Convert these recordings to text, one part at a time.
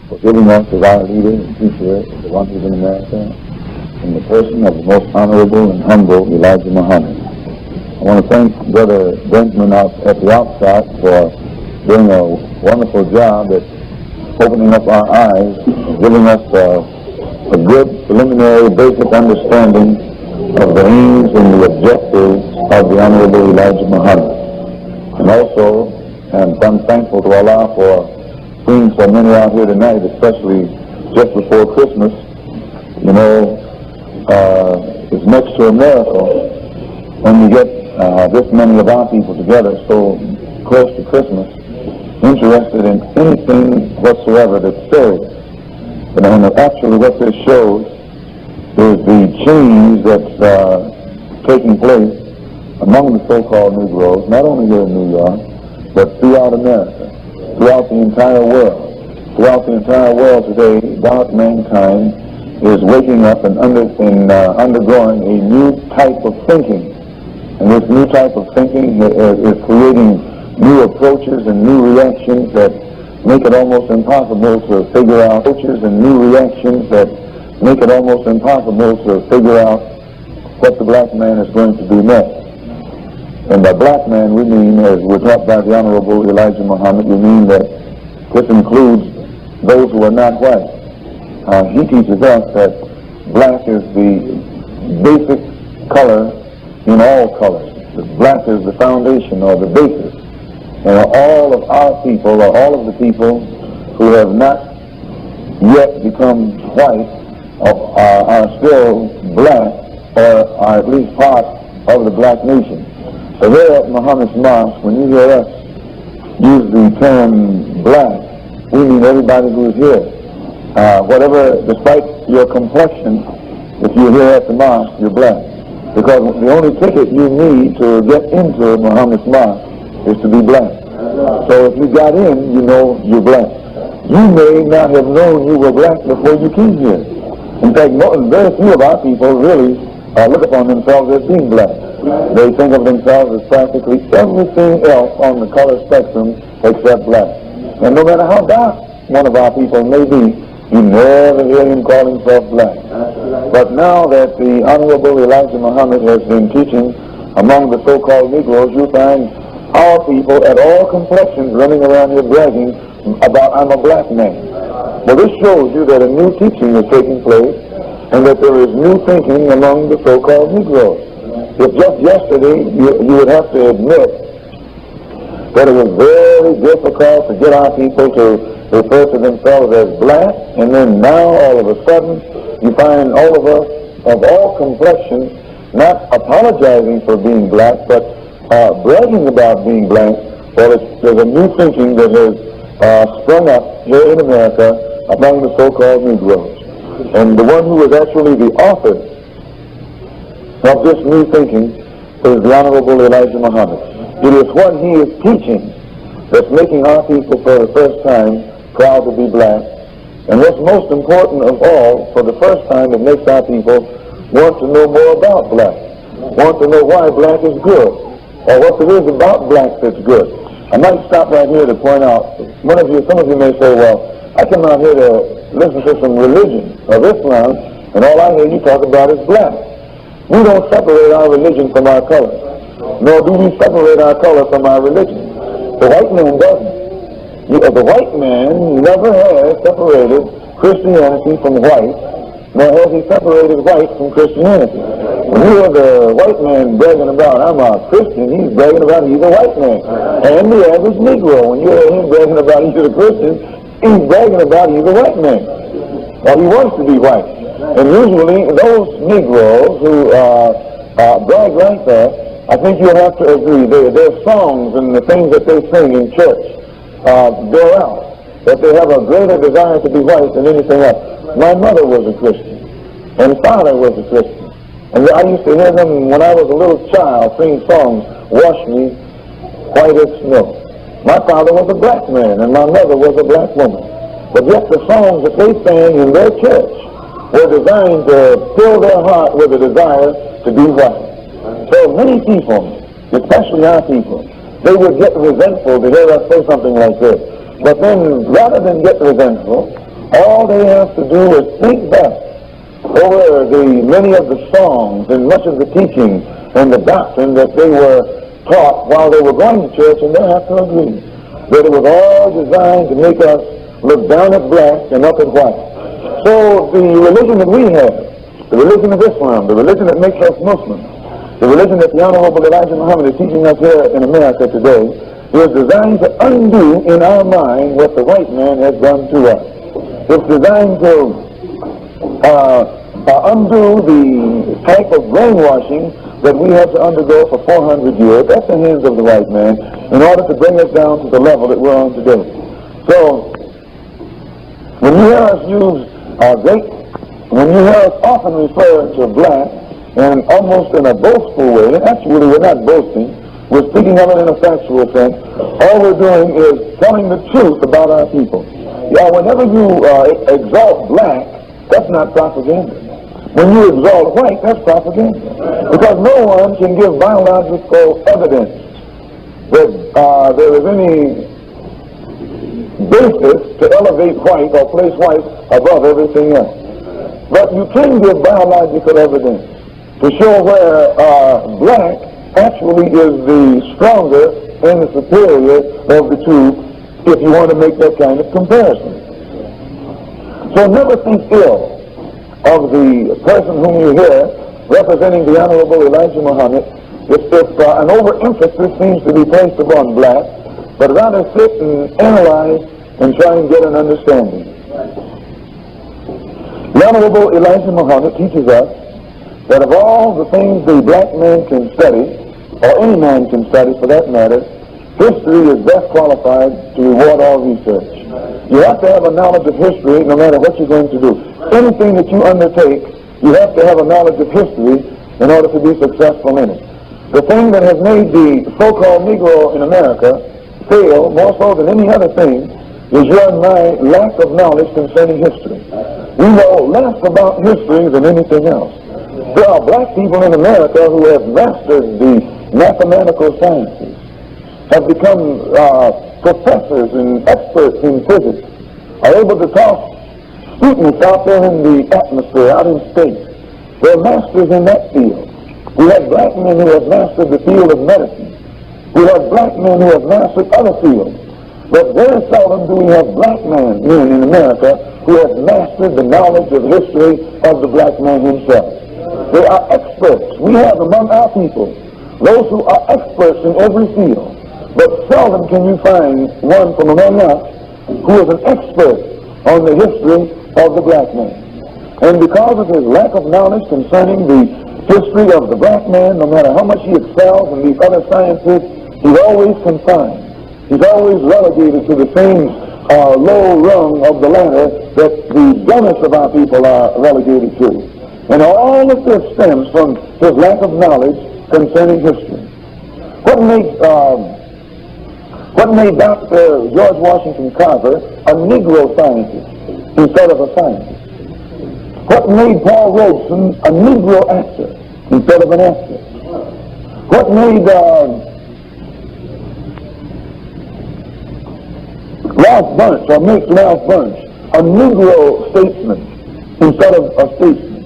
for giving us as our leader and teacher, the one who's in America, in the person of the most honorable and humble Elijah Muhammad. I want to thank Brother Brinkman at the outset for doing a wonderful job at opening up our eyes and giving us a good preliminary basic understanding of the aims and the objectives of the Honorable Elijah Muhammad. And also, I'm thankful to Allah for seeing so many out here tonight, especially just before Christmas. You know, it's next to a miracle when you get this many of our people together so close to Christmas, interested in anything whatsoever that's serious. But actually what this shows is the change that's taking place among the so-called Negroes, not only here in New York, but throughout America, throughout the entire world. Throughout the entire world today, dark mankind is waking up and undergoing a new type of thinking. And this new type of thinking is creating new approaches and new reactions that make it almost impossible to figure out what the black man is going to do next. And by black man, we mean, as we're taught by the Honorable Elijah Muhammad, we mean that this includes those who are not white. He teaches us that black is the basic color in all colors. Black is the foundation or the basis. And all of our people, or all of the people who have not yet become white, are still black, or are at least part of the black nation. So here at Muhammad's Mosque, when you hear us use the term black, we mean everybody who is here. Despite your complexion, if you're here at the mosque, you're black. Because the only ticket you need to get into Muhammad's Mosque is to be black. So if you got in, you know you're black. You may not have known you were black before you came here. In fact, very few of our people really look upon themselves as being black. They think of themselves as practically everything else on the color spectrum except black. And no matter how dark one of our people may be, you never hear him call himself black. But now that the Honorable Elijah Muhammad has been teaching among the so-called Negroes, you find our people at all complexions running around here bragging about, I'm a black man. Well, this shows you that a new teaching is taking place and that there is new thinking among the so-called Negroes. If just yesterday you would have to admit that it was very difficult to get our people to refer to themselves as black, and then now all of a sudden you find all of us of all complexions not apologizing for being black, but bragging about being black. Well, there's a new thinking that has sprung up here in America among the so-called Negroes. And the one who is actually the author of this new thinking is the Honorable Elijah Muhammad. It is what he is teaching that's making our people for the first time proud to be black. And what's most important of all, for the first time, it makes our people want to know more about black, want to know why black is good, or what there is about black that's good. I might stop right here to point out, some of you may say, well, I come out here to listen to some religion of Islam, and all I hear you talk about is black. We don't separate our religion from our color, nor do we separate our color from our religion. The white man doesn't. The white man never has separated Christianity from white, nor has he separated white from Christianity. When you hear the white man bragging about, I'm a Christian, he's bragging about he's a white man. And the average Negro, when you hear him bragging about he's a Christian, he's bragging about he's a white man. Well, he wants to be white. And usually those Negroes who brag like that, I think you'll have to agree, their songs and the things that they sing in church bear out that they have a greater desire to be white than anything else. My mother was a Christian, and father was a Christian. And I used to hear them when I was a little child sing songs, Wash Me White as Snow. My father was a black man, and my mother was a black woman. But yet the songs that they sang in their church were designed to fill their heart with a desire to be white. So many people, especially our people, they would get resentful to hear us say something like this. But then, rather than get resentful, All they have to do is think back over many of the songs and much of the teaching and the doctrine that they were taught while they were going to church, and they have to agree that it was all designed to make us look down at black and up at white. So the religion that we have, the religion of Islam, the religion that makes us Muslims, the religion that the Honorable Elijah Muhammad is teaching us here in America today, is designed to undo in our mind what the white man has done to us. It's designed to undo the type of brainwashing that we had to undergo for 400 years at the hands of the white man in order to bring us down to the level that we're on today. So, when you hear us when you hear us often refer to black, and almost in a boastful way, and actually we're not boasting, we're speaking of it in a factual sense, all we're doing is telling the truth about our people. Yeah, whenever you exalt black, that's not propaganda. When you exalt white, that's propaganda. Because no one can give biological evidence that there is any basis to elevate white or place white above everything else. But you can give biological evidence to show where black actually is the stronger and the superior of the two, if you want to make that kind of comparison. So never think ill of the person whom you hear representing the Honorable Elijah Muhammad if an overemphasis seems to be placed upon black, but rather sit and analyze and try and get an understanding. The Honorable Elijah Muhammad teaches us that of all the things the black man can study, or any man can study for that matter, history is best qualified to reward all research. You have to have a knowledge of history no matter what you're going to do. Anything that you undertake, you have to have a knowledge of history in order to be successful in it. The thing that has made the so-called Negro in America fail more so than any other thing is your and my lack of knowledge concerning history. We know less about history than anything else. There are black people in America who have mastered the mathematical sciences, have become professors and experts in physics, are able to toss students out there in the atmosphere, out in space. They're masters in that field. We have black men who have mastered the field of medicine. We have black men who have mastered other fields. But very seldom do we have black men in America who have mastered the knowledge of history of the black man himself. They are experts. We have among our people those who are experts in every field. But seldom can you find one from among us who is an expert on the history of the black man. And because of his lack of knowledge concerning the history of the black man, no matter how much he excels in these other sciences, he's always confined. He's always relegated to the same low rung of the ladder that the dumbest of our people are relegated to. And all of this stems from his lack of knowledge concerning history. What made Dr. George Washington Carver a Negro scientist instead of a scientist? What made Paul Robeson a Negro actor instead of an actor? What made Ralph Bunche, or makes Ralph Bunche, a Negro statesman instead of a statesman?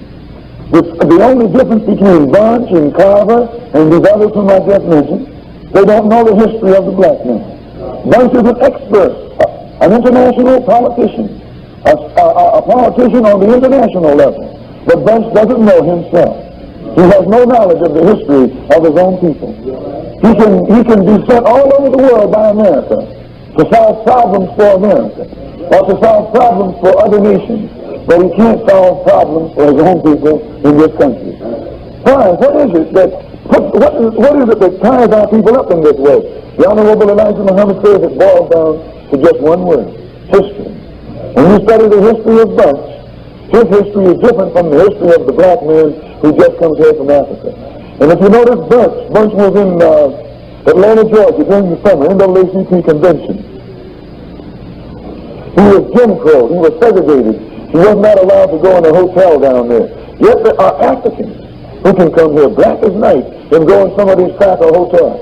The only difference between Bunche and Carver and these others whom I just mentioned, they don't know the history of the black man. Bunche is an expert, an international politician, a politician on the international level, but Bunche doesn't know himself. He has no knowledge of the history of his own people. He can be sent all over the world by America to solve problems for America, or to solve problems for other nations, but he can't solve problems for his own people in this country. Why? What is it that ties our people up in this way? The Honorable Elijah Muhammad says it boils down to just one word: history. When you study the history of Bunche, his history is different from the history of the black man who just comes here from Africa. And if you notice, Bunche was in Atlanta, Georgia during the summer, NAACP convention. He was Jim Crow. He was segregated. He was not allowed to go in a hotel down there. Yet there are Africans who can come here black as night and go in some of these cracker hotels.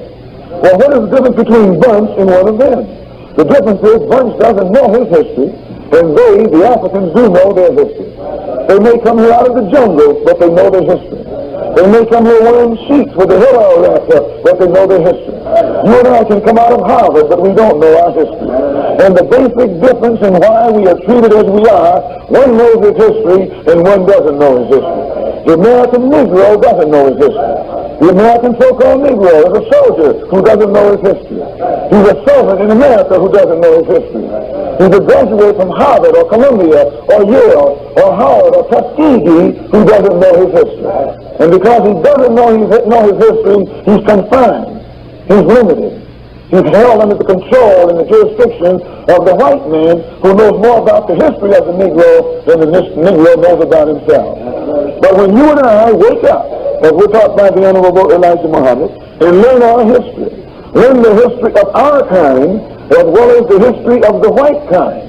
Well, what is the difference between Bunche and one of them? The difference is Bunche doesn't know his history. And they, the Africans, do know their history. They may come here out of the jungle, but they know their history. They may come here wearing sheets with their head all wrapped up, but they know their history. You and I can come out of Harvard, but we don't know our history. And the basic difference in why we are treated as we are, one knows his history and one doesn't know his history. The American Negro doesn't know his history. The American so-called Negro is a soldier who doesn't know his history. He's a servant in America who doesn't know his history. He's a graduate from Harvard or Columbia or Yale or Howard or Tuskegee who doesn't know his history. And because he doesn't know his history, he's confined. He's limited. He's held under the control and the jurisdiction of the white man who knows more about the history of the Negro than the Negro knows about himself. But when you and I wake up, as we're taught by the Honorable Elijah Muhammad, and learn our history, learn the history of our kind as well as the history of the white kind,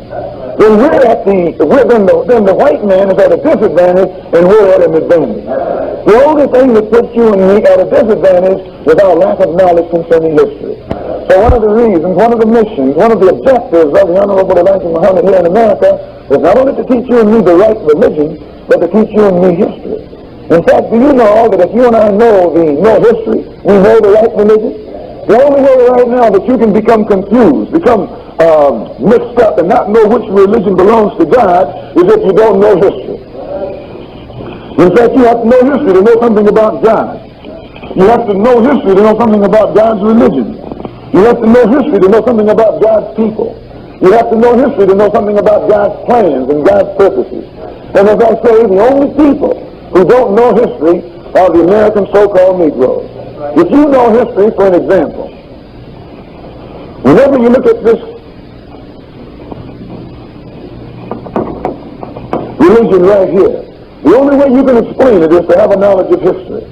then then the white man is at a disadvantage and we're at an advantage. The only thing that puts you and me at a disadvantage is our lack of knowledge concerning history. So one of the reasons, one of the missions, one of the objectives of the Honorable Elijah Muhammad here in America is not only to teach you and me the right religion, but to teach you and me history. In fact, do you know that if you and I know history, we know the right religion? The only way right now that you can become confused, become mixed up and not know which religion belongs to God is if you don't know history. In fact, you have to know history to know something about God. You have to know history to know something about God's religion. You have to know history to know something about God's people. You have to know history to know something about God's plans and God's purposes. And as I say, the only people who don't know history are the American so-called Negroes. If you know history, for an example, whenever you look at this religion right here, the only way you can explain it is to have a knowledge of history.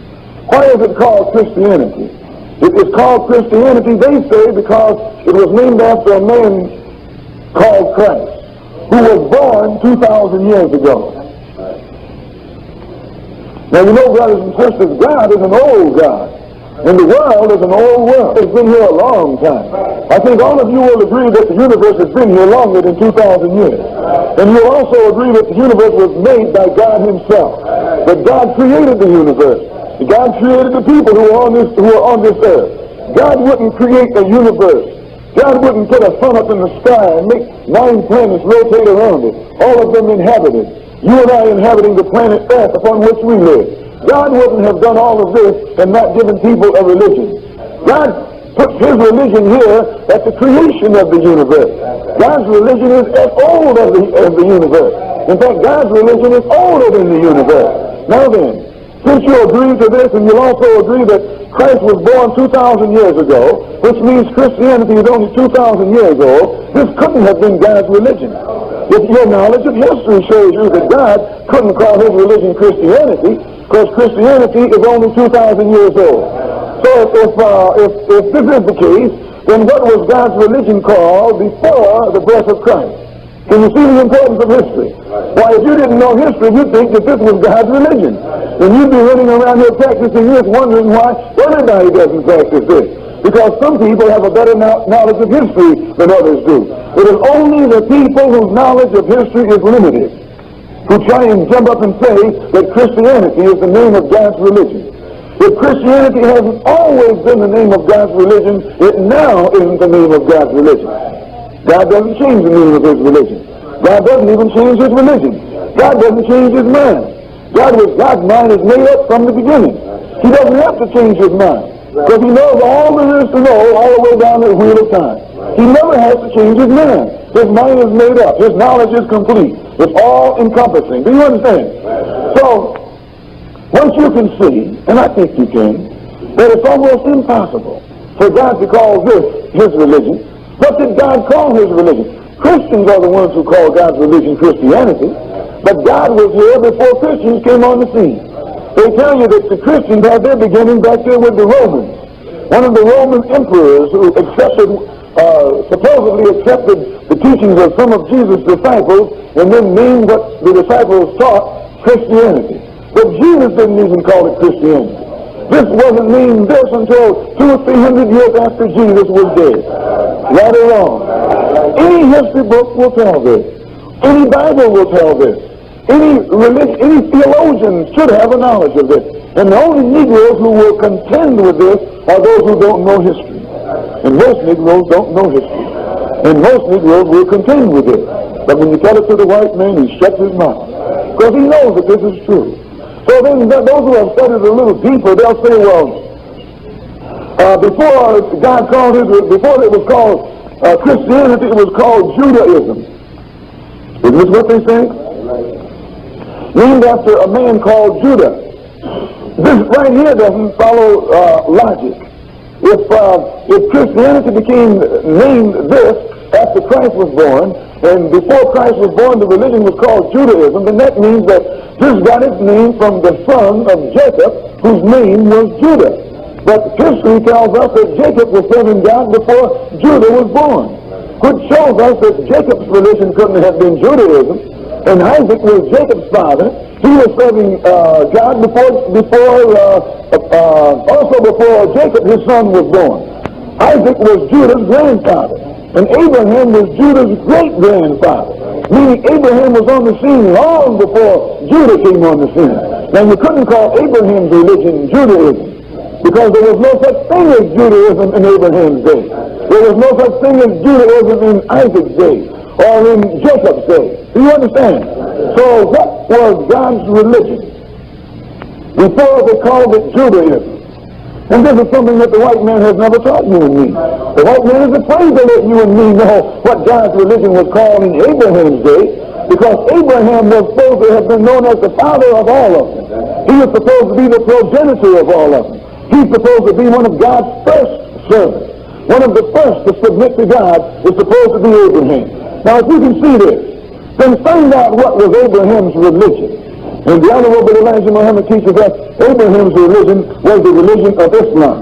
Why is it called Christianity? It is called Christianity, they say, because it was named after a man called Christ, who was born 2,000 years ago. Now, you know, brothers and sisters, God is an old God. And the world is an old world. It's been here a long time. I think all of you will agree that the universe has been here longer than 2,000 years. And you'll also agree that the universe was made by God himself. That God created the universe. God created the people who are on this earth. God wouldn't create a universe. God wouldn't put a sun up in the sky and make 9 planets rotate around it, all of them inhabited. You and I inhabiting the planet Earth upon which we live. God wouldn't have done all of this and not given people a religion. God put his religion here at the creation of the universe. God's religion is as old as the universe. In fact, God's religion is older than the universe. Now then, since you agree to this, and you'll also agree that Christ was born 2,000 years ago, which means Christianity is only 2,000 years old, this couldn't have been God's religion. If your knowledge of history shows you that God couldn't call his religion Christianity, because Christianity is only 2,000 years old. So if this is the case, then what was God's religion called before the birth of Christ? Can you see the importance of history? Why, if you didn't know history, you'd think that this was God's religion. And you'd be running around here practicing this, wondering why everybody doesn't practice this. Because some people have a better knowledge of history than others do. It is only the people whose knowledge of history is limited who try and jump up and say that Christianity is the name of God's religion. If Christianity hasn't always been the name of God's religion, it now isn't the name of God's religion. God doesn't change the name of his religion. God doesn't even change his religion. God doesn't change his mind. God's mind is made up from the beginning. He doesn't have to change his mind, because he knows all there is to know all the way down the wheel of time. He never has to change his mind. His mind is made up. His knowledge is complete. It's all encompassing. Do you understand? So, once you can see, and I think you can, that it's almost impossible for God to call this his religion. What did God call his religion? Christians are the ones who call God's religion Christianity, but God was here before Christians came on the scene. They tell you that the Christians had their beginning back there with the Romans. One of the Roman emperors who supposedly accepted the teachings of some of Jesus' disciples and then named what the disciples taught Christianity. But Jesus didn't even call it Christianity. This wasn't named this until 200 or 300 years after Jesus was dead. Right or wrong. Any history book will tell this. Any Bible will tell this. Any religion, any theologian should have a knowledge of this. And the only Negroes who will contend with this are those who don't know history. And most Negroes don't know history. And most Negroes will contend with it. But when you tell it to the white man, he shuts his mouth. Because he knows that this is true. So then those who have studied a little deeper, they'll say, well, before God called it, before it was called Christianity, it was called Judaism. Isn't this what they say? Named after a man called Judah. This right here doesn't follow logic. If Christianity became named this after Christ was born, and before Christ was born the religion was called Judaism, then that means that this got its name from the son of Jacob, whose name was Judah. But history tells us that Jacob was serving God before Judah was born, which shows us that Jacob's religion couldn't have been Judaism, and Isaac was Jacob's father. He was serving God also before Jacob, his son, was born. Isaac was Judah's grandfather, and Abraham was Judah's great-grandfather, meaning Abraham was on the scene long before Judah came on the scene. Now, you couldn't call Abraham's religion Judaism, because there was no such thing as Judaism in Abraham's day. There was no such thing as Judaism in Isaac's day, or in Jacob's day. Do you understand? So what was God's religion before they called it Judaism? And this is something that the white man has never taught you and me. The white man is afraid to let you and me know what God's religion was called in Abraham's day, because Abraham was supposed to have been known as the father of all of them. He was supposed to be the progenitor of all of them. He's supposed to be one of God's first servants. One of the first to submit to God is supposed to be Abraham. Now, if you can see this, then find out what was Abraham's religion. And the Honorable Elijah Muhammad teaches us Abraham's religion was the religion of Islam.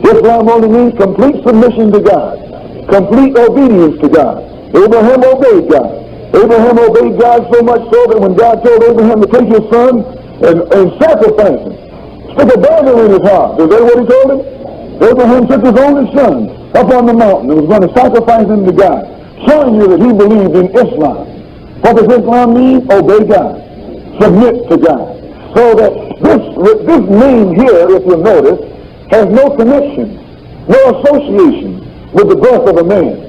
Islam only means complete submission to God, complete obedience to God. Abraham obeyed God. Abraham obeyed God so much so that when God told Abraham to take his son and sacrifice him, stick a dagger in his heart. Is that what he told him? Abraham took his only son up on the mountain and was going to sacrifice him to God, showing you that he believed in Islam. What does Islam mean? Obey God. Submit to God. So that this name here, if you notice, has no connection, no association with the birth of a man.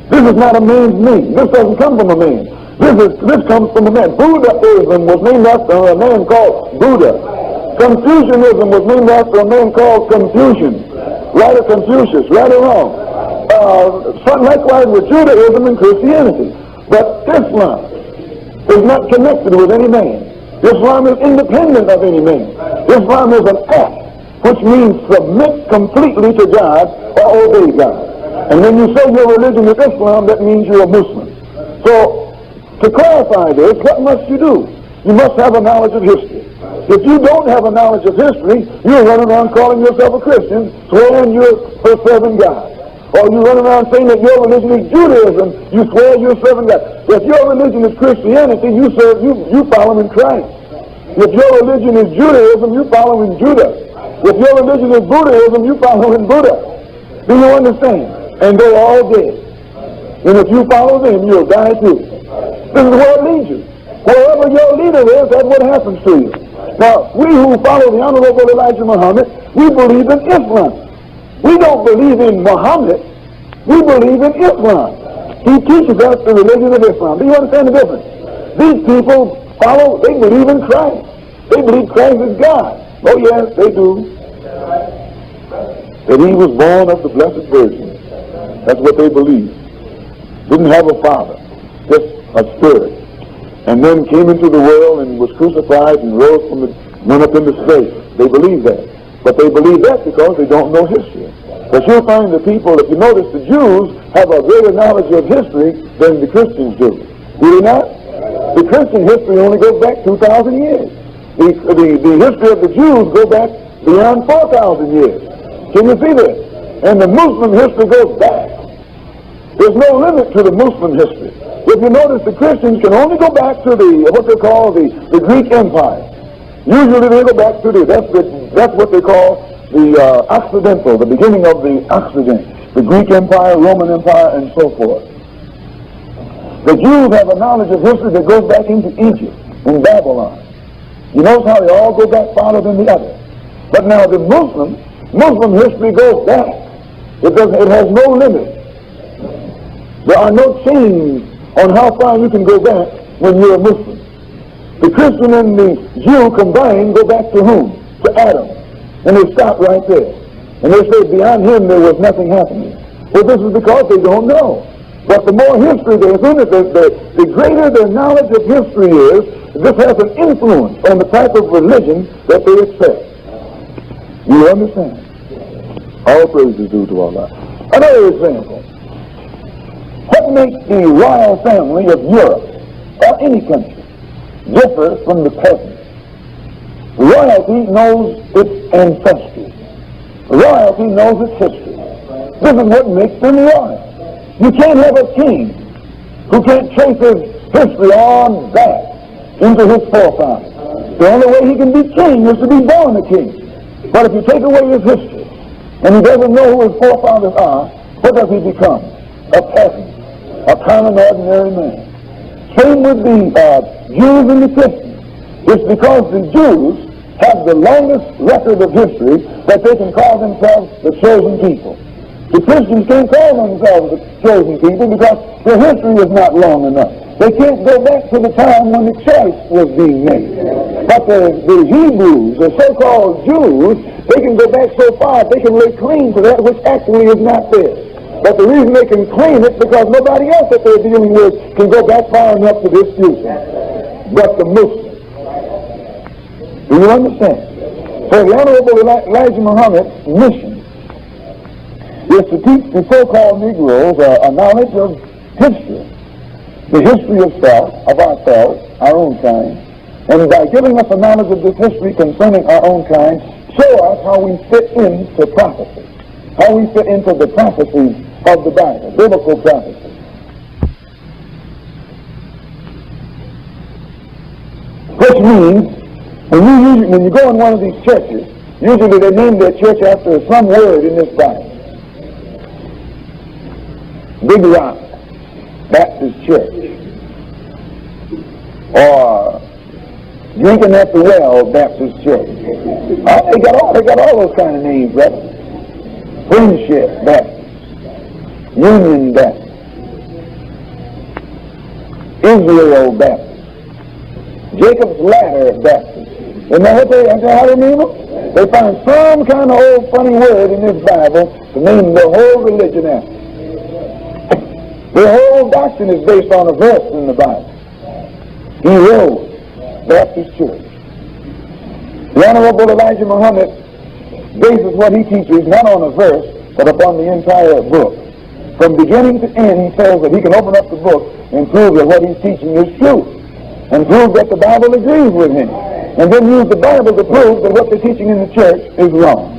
This is not a man's name. This doesn't come from a man. This comes from a man. Buddhism was named after a man called Buddha. Confucianism was named after a man called Confucian. Right or Confucius, right or wrong. Likewise with Judaism and Christianity. But Islam is not connected with any man. Islam is independent of any man. Islam is an act, which means submit completely to God or obey God. And when you say your religion is Islam, that means you're a Muslim. So, to clarify this, what must you do? You must have a knowledge of history. If you don't have a knowledge of history, you're running around calling yourself a Christian, swearing you're serving God. Or you run around saying that your religion is Judaism, you swear you're serving God. If your religion is Christianity, you follow in Christ. If your religion is Judaism, you follow in Judah. If your religion is Buddhism, you follow in Buddha. Do you understand? And they're all dead. And if you follow them, you'll die too. This is where it leads you. Wherever your leader is, that's what happens to you. Now, we who follow the Honorable Elijah Muhammad, we believe in Islam. We don't believe in Muhammad. We believe in Islam. He teaches us the religion of Islam. Do you understand the difference? These people they believe in Christ. They believe Christ is God. Oh yes, they do. That he was born of the Blessed Virgin. That's what they believe. Didn't have a father, just a spirit. And then came into the world and was crucified and went up into space. They believe that. But they believe that because they don't know history. But you'll find the people, if you notice, the Jews have a greater knowledge of history than the Christians do. Do they not? The Christian history only goes back 2,000 years. The history of the Jews go back beyond 4,000 years. Can you see this? And the Muslim history goes back. There's no limit to the Muslim history. If you notice, the Christians can only go back to what they call the Greek Empire. Usually they go back to that's what they call the Occidental, the beginning of the Occident, the Greek Empire, Roman Empire, and so forth. The Jews have a knowledge of history that goes back into Egypt and Babylon. You notice how they all go back farther than the other. But now the Muslim history goes back. It has no limit. There are no chains on how far you can go back when you're a Muslim. The Christian and the Jew combined go back to whom? To Adam. And they stop right there. And they say beyond him there was nothing happening. Well, this is because they don't know. But the more history they assume, the greater their knowledge of history is, this has an influence on the type of religion that they accept. You understand? All praise is due to Allah. Another example. What makes the royal family of Europe or any country differ from the peasants? Royalty knows its ancestry. Royalty knows its history. This is what makes them royal. You can't have a king who can't trace his history on back into his forefathers. The only way he can be king is to be born a king. But if you take away his history and he doesn't know who his forefathers are, what does he become? A peasant, a common ordinary man. Same with the Jews and the Christians. It's because the Jews have the longest record of history that they can call themselves the chosen people. The Christians can't call themselves the chosen people because their history is not long enough. They can't go back to the time when the choice was being made. But the Hebrews, the so-called Jews, they can go back so far they can lay claim to that which actually is not theirs. But the reason they can claim it because nobody else that they're dealing with can go back far enough to dispute it. But the Muslims. Do you understand? So the Honorable Elijah Muhammad's mission is to teach the so-called Negroes a knowledge of history, the history of self, of ourselves, our own kind, and by giving us a knowledge of this history concerning our own kind, show us how we fit into prophecy, how we fit into the prophecies of the Bible, biblical prophecy. Which means, when you go in one of these churches, usually they name their church after some word in this Bible. Big Rock Baptist Church, or Drinking at the Well Baptist Church. They got all those kind of names, right? Friendship Baptist, Union Baptist, Israel Baptist, Jacob's Ladder Baptist. Isn't that how they name them? They find some kind of old funny word in this Bible to name the whole religion after. The whole doctrine is based on a verse in the Bible. He rose Baptist Church. The Honorable Elijah Muhammad bases what he teaches not on a verse, but upon the entire book. From beginning to end, he says that he can open up the book and prove that what he's teaching is true, and prove that the Bible agrees with him, and then use the Bible to prove that what they're teaching in the church is wrong.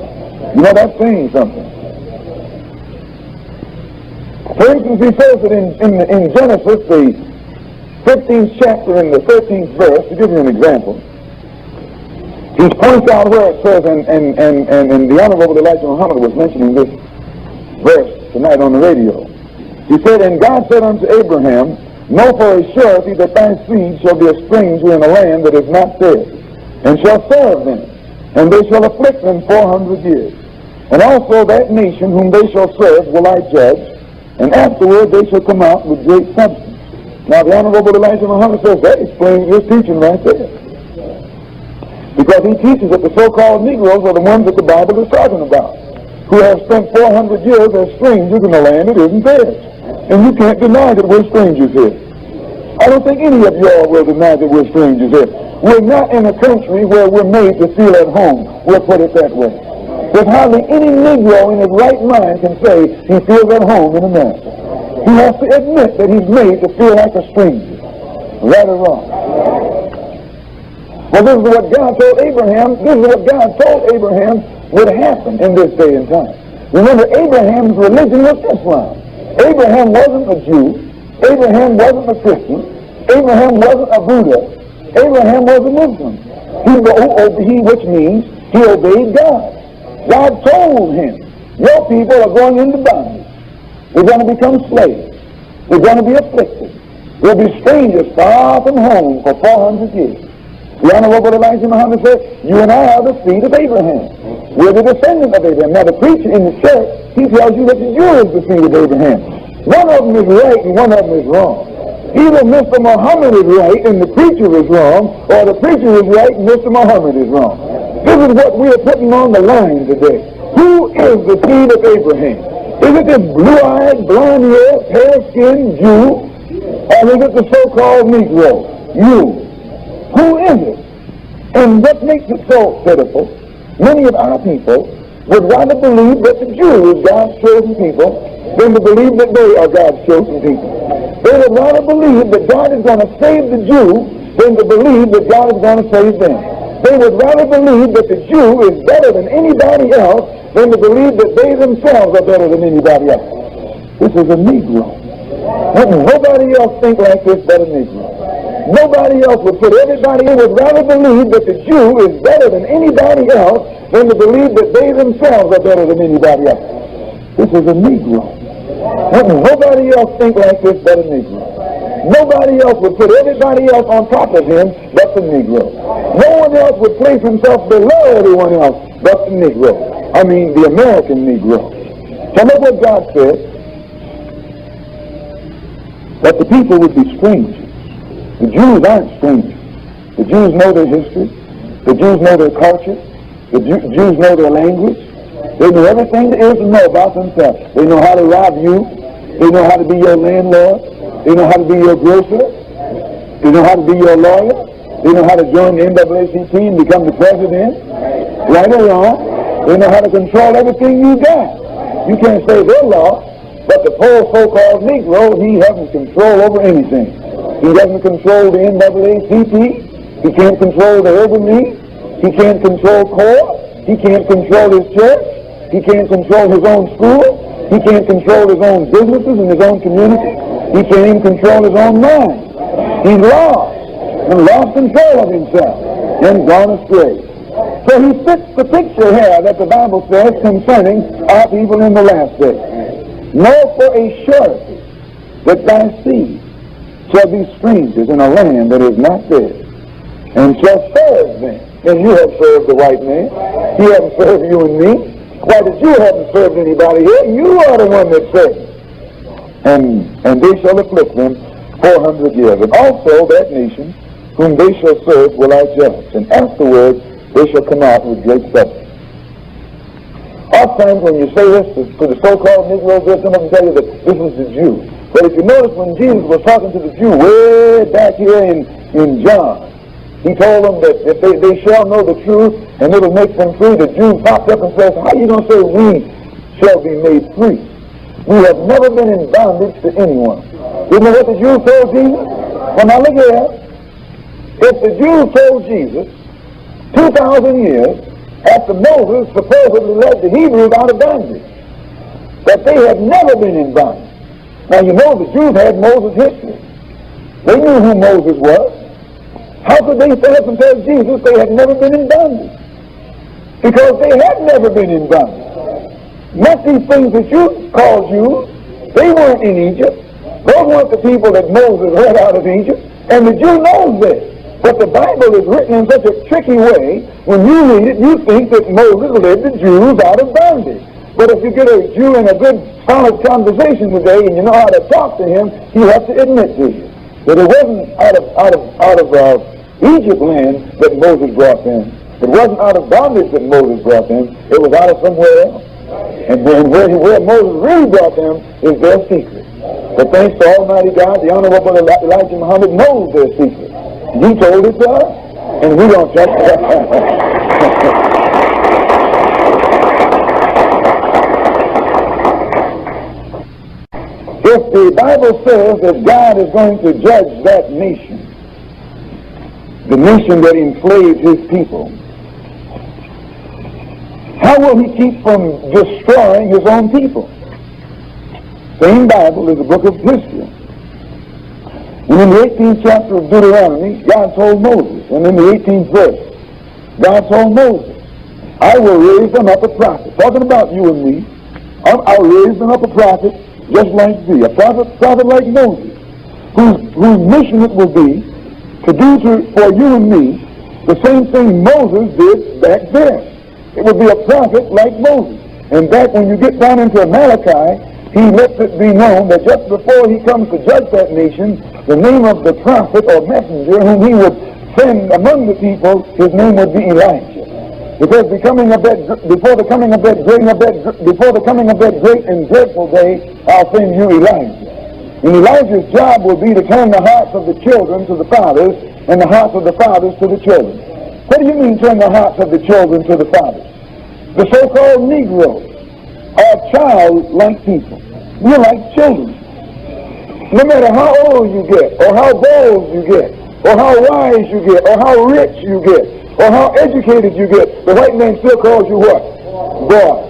You know, that's saying something. For instance, he says that in Genesis, the 15th chapter and the 13th verse, to give you an example, he points out where it says, and the Honorable Elijah Muhammad was mentioning this verse tonight on the radio. He said, "And God said unto Abraham, Know for a surety that thy seed shall be a stranger in a land that is not theirs, and shall serve them, and they shall afflict them 400 years. And also that nation whom they shall serve will I judge, and afterward they shall come out with great substance." Now the Honorable Elijah Muhammad says that explains his teaching right there. Because he teaches that the so-called Negroes are the ones that the Bible is talking about, who have spent 400 years as strangers in a land that isn't theirs. And you can't deny that we're strangers here. I don't think any of y'all will deny that we're strangers here. We're not in a country where we're made to feel at home. We'll put it that way. There's hardly any Negro in his right mind can say he feels at home in America. He has to admit that he's made to feel like a stranger. Right or wrong? Well, this is what God told Abraham. This is what God told Abraham would happen in this day and time. Remember, Abraham's religion was Islam. Abraham wasn't a Jew. Abraham wasn't a Christian. Abraham wasn't a Buddha. Abraham was a Muslim. Which means he obeyed God. God told him, your people are going into bondage. We're going to become slaves. We're going to be afflicted. will be strangers far from home for 400 years. The Honorable Elijah Muhammad said, you and I are the seed of Abraham. We're the descendant of Abraham. Now the preacher in the church, he tells you that the Jew is the seed of Abraham. One of them is right and one of them is wrong. Either Mr. Muhammad is right and the preacher is wrong, or the preacher is right and Mr. Muhammad is wrong. This is what we are putting on the line today. Who is the seed of Abraham? Is it this blue-eyed, blonde-haired, pale-skinned Jew, or is it the so-called Negro? You. Who is it? And what makes it so pitiful, many of our people would rather believe that the Jew is God's chosen people than to believe that they are God's chosen people. They would rather believe that God is going to save the Jew than to believe that God is going to save them. They would rather believe that the Jew is better than anybody else than to believe that they themselves are better than anybody else. This is a Negro. Wouldn't nobody else think like this but a Negro? Nobody else would put everybody in would rather believe that the Jew is better than anybody else than to believe that they themselves are better than anybody else. This is a Negro. Wouldn't nobody else think like this but a Negro? Nobody else would put everybody else on top of him but the Negro. No one else would place himself below everyone else but the Negro. I mean the American Negro. So look what God said. That the people would be strangers. The Jews aren't strangers. The Jews know their history. The Jews know their culture. The Jews know their language. They know everything there is to know about themselves. They know how to rob you. They know how to be your landlord. They know how to be your grocer. They know how to be your lawyer. They know how to join the NAACP and become the president. Right or wrong. They know how to control everything you got. You can't say they're lost, but the poor so-called Negro, he hasn't control over anything. He doesn't control the NAACP. He can't control the urban league. He can't control court. He can't control his church. He can't control his own school. He can't control his own businesses and his own community. He can't even control his own mind. He's lost and lost control of himself and gone astray. So he fits the picture here that the Bible says concerning our people in the last day. Know for a surety that thy seed shall be strangers in a land that is not theirs, and shall serve them. And you have served the white man. He hasn't served you and me. Why, the Jew hasn't served anybody here. You are the one that served. And they shall afflict them 400 years. And also that nation whom they shall serve will I judge. And afterwards they shall come out with great substance. Oftentimes when you say this to the so-called Negroes, they'll come up and tell you that this is the Jew. But if you notice when Jesus was talking to the Jew way back here in John, he told them that if they shall know the truth and it'll make them free. The Jew popped up and says, how are you going to say we shall be made free? We have never been in bondage to anyone. You know what the Jews told Jesus? Well, now look here. If the Jews told Jesus 2,000 years after Moses supposedly led the Hebrews out of bondage, that they had never been in bondage. Now you know the Jews had Moses' history. They knew who Moses was. How could they stand up and tell Jesus they had never been in bondage? Because they had never been in bondage. Not these things that you call Jews. They weren't in Egypt. Those weren't the people that Moses led out of Egypt. And the Jew knows this. But the Bible is written in such a tricky way, when you read it, you think that Moses led the Jews out of bondage. But if you get a Jew in a good, solid conversation today, and you know how to talk to him, he has to admit to you that it wasn't out of Egypt land that Moses brought them. It wasn't out of bondage that Moses brought them. It was out of somewhere else. And where Moses really brought them is their secret. But thanks to Almighty God, the Honorable Elijah Muhammad knows their secret. He told it to us, and we don't trust it. If the Bible says that God is going to judge that nation, the nation that enslaved his people, how will he keep from destroying his own people? Same Bible is the book of history. And in the 18th chapter of Deuteronomy, God told Moses, and in the 18th verse, God told Moses, I will raise them up a prophet. Talking about you and me. I'll raise them up a prophet just like thee. A prophet like Moses, whose mission it will be to do for you and me the same thing Moses did back then. It would be a prophet like Moses. And back when you get down into Malachi, he lets it be known that just before he comes to judge that nation, the name of the prophet or messenger whom he would send among the people, his name would be Elijah. Because before the coming of that great and dreadful day, I'll send you Elijah. And Elijah's job will be to turn the hearts of the children to the fathers and the hearts of the fathers to the children. What do you mean turn the hearts of the children to the fathers? The so-called Negroes are childlike people. You're like children. No matter how old you get, or how bold you get, or how wise you get, or how rich you get, or how educated you get, the white man still calls you what? Boy.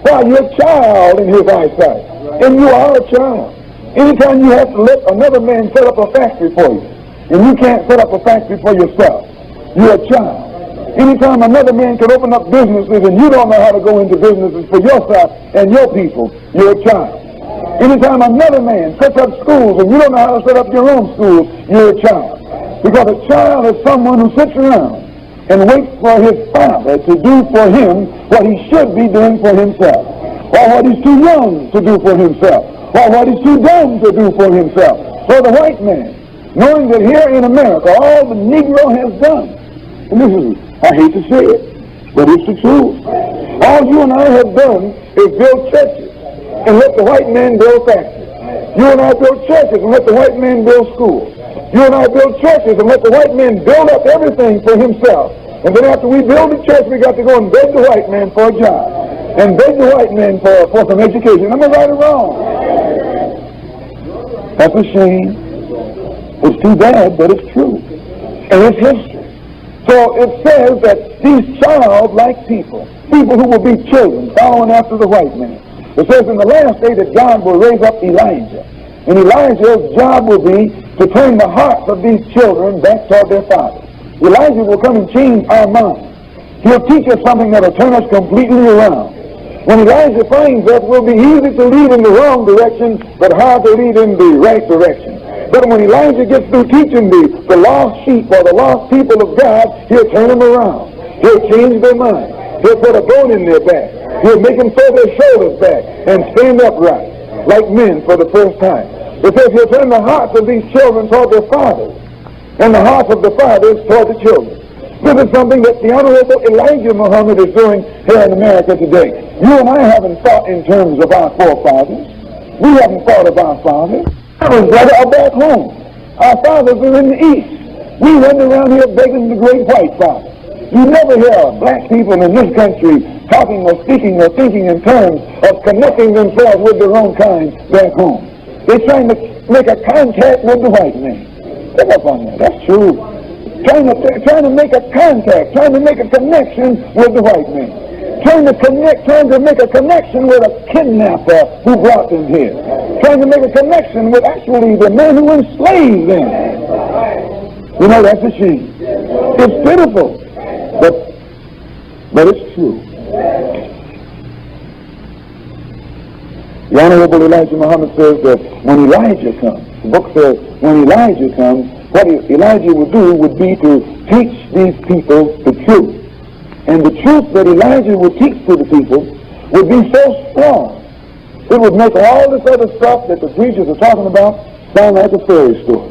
Why, you're a child in his eyesight. And you are a child. Anytime you have to let another man set up a factory for you, and you can't set up a factory for yourself, you're a child. Anytime another man can open up businesses and you don't know how to go into businesses for yourself and your people, you're a child. Anytime another man sets up schools and you don't know how to set up your own schools, you're a child. Because a child is someone who sits around and waits for his father to do for him what he should be doing for himself, or what he's too young to do for himself, or what he's too dumb to do for himself. So the white man, knowing that here in America all the Negro has done, and this is, I hate to say it, but it's the truth. All you and I have done is build churches and let the white man build factories. You and I build churches and let the white man build schools. You and I build churches and let the white man build up everything for himself. And then after we build the church, we got to go and beg the white man for a job. And beg the white man for some education. Am I right or wrong? That's a shame. It's too bad, but it's true. And it's history. So it says that these childlike people who will be children following after the white man, it says in the last day that God will raise up Elijah. And Elijah's job will be to turn the hearts of these children back toward their father. Elijah will come and change our minds. He'll teach us something that will turn us completely around. When Elijah finds us, we'll be easy to lead in the wrong direction, but hard to lead in the right direction. But when Elijah gets through teaching the lost sheep or the lost people of God, he'll turn them around. He'll change their mind. He'll put a bone in their back. He'll make them throw their shoulders back and stand upright like men for the first time. It says he'll turn the hearts of these children toward their fathers and the hearts of the fathers toward the children. This is something that the Honorable Elijah Muhammad is doing here in America today. You and I haven't thought in terms of our forefathers. We haven't thought of our fathers. Our brothers are back home. Our fathers are in the East. We run around here begging the great white father. You never hear black people in this country talking or speaking or thinking in terms of connecting themselves with their own kind back home. They're trying to make a contact with the white man. Pick up on that. That's true. Trying to make a contact, trying to make a connection with the white man. Trying to make a connection with a kidnapper who brought them here. Trying to make a connection with actually the man who enslaved them. You know, that's a shame. It's pitiful, but it's true. The Honorable Elijah Muhammad says that when Elijah comes, the book says when Elijah comes, what Elijah would do would be to teach these people the truth. And the truth that Elijah would teach to the people would be so strong, it would make all this other stuff that the preachers are talking about sound like a fairy story.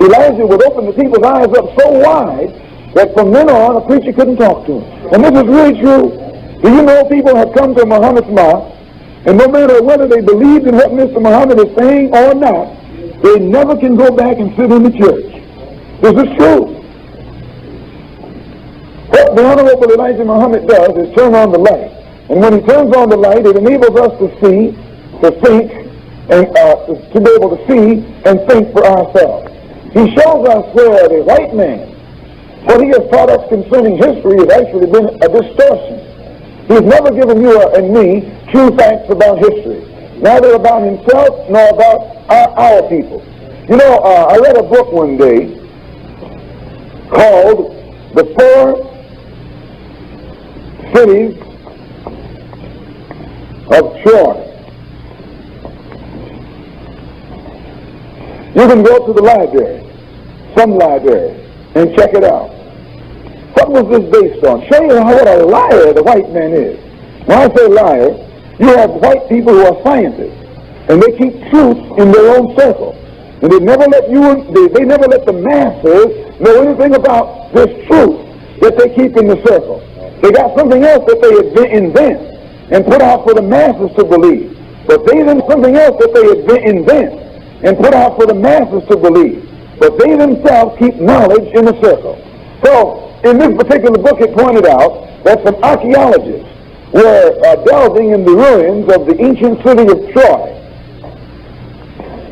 Elijah would open the people's eyes up so wide that from then on a preacher couldn't talk to them. And this is really true. Do you know people have come to Muhammad's mosque, and no matter whether they believe in what Mr. Muhammad is saying or not, they never can go back and sit in the church. This is true. What the Honorable Elijah Muhammad does is turn on the light. And when he turns on the light, it enables us to see, to think, and to be able to see and think for ourselves. He shows us where the white man, what he has taught us concerning history has actually been a distortion. He's never given you and me true facts about history, neither about himself nor about our people. You know, I read a book one day called The 4 Cities of Troy. You can go to the library, some library, and check it out. What was this based on? Show you what a liar the white man is. When I say liar, you have white people who are scientists, and they keep truth in their own circle. And they never let they never let the masses know anything about this truth that they keep in the circle. They got something else that they invent and put out for the masses to believe. But they then something else that they invent and put out for the masses to believe. But they themselves keep knowledge in a circle. So, in this particular book, it pointed out that some archaeologists were delving in the ruins of the ancient city of Troy.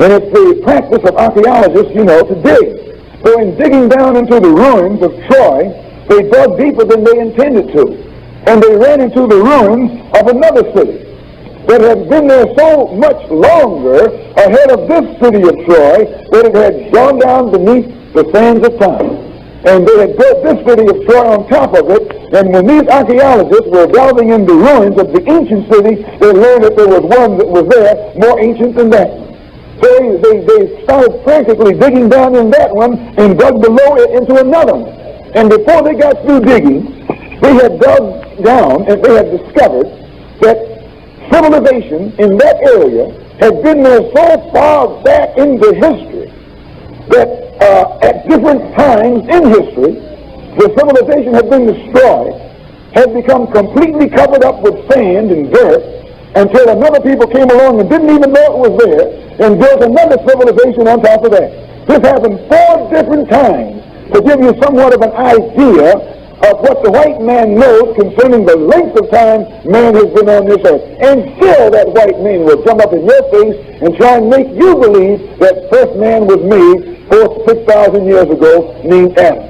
And it's the practice of archaeologists, to dig. So in digging down into the ruins of Troy, they dug deeper than they intended to. And they ran into the ruins of another city that had been there so much longer ahead of this city of Troy that it had gone down beneath the sands of time. And they had built this city of Troy on top of it, and when these archaeologists were delving in the ruins of the ancient city, they learned that there was one that was there more ancient than that. So they started frantically digging down in that one and dug below it into another one. And before they got through digging, they had dug down and they had discovered that civilization in that area had been there so far back into history that at different times in history, the civilization had been destroyed, had become completely covered up with sand and dirt, until another people came along and didn't even know it was there, and built another civilization on top of that. This happened 4 different times to give you somewhat of an idea of what the white man knows concerning the length of time man has been on this earth. And still that white man will jump up in your face and try and make you believe that first man was made 6,000 years ago, named Adam.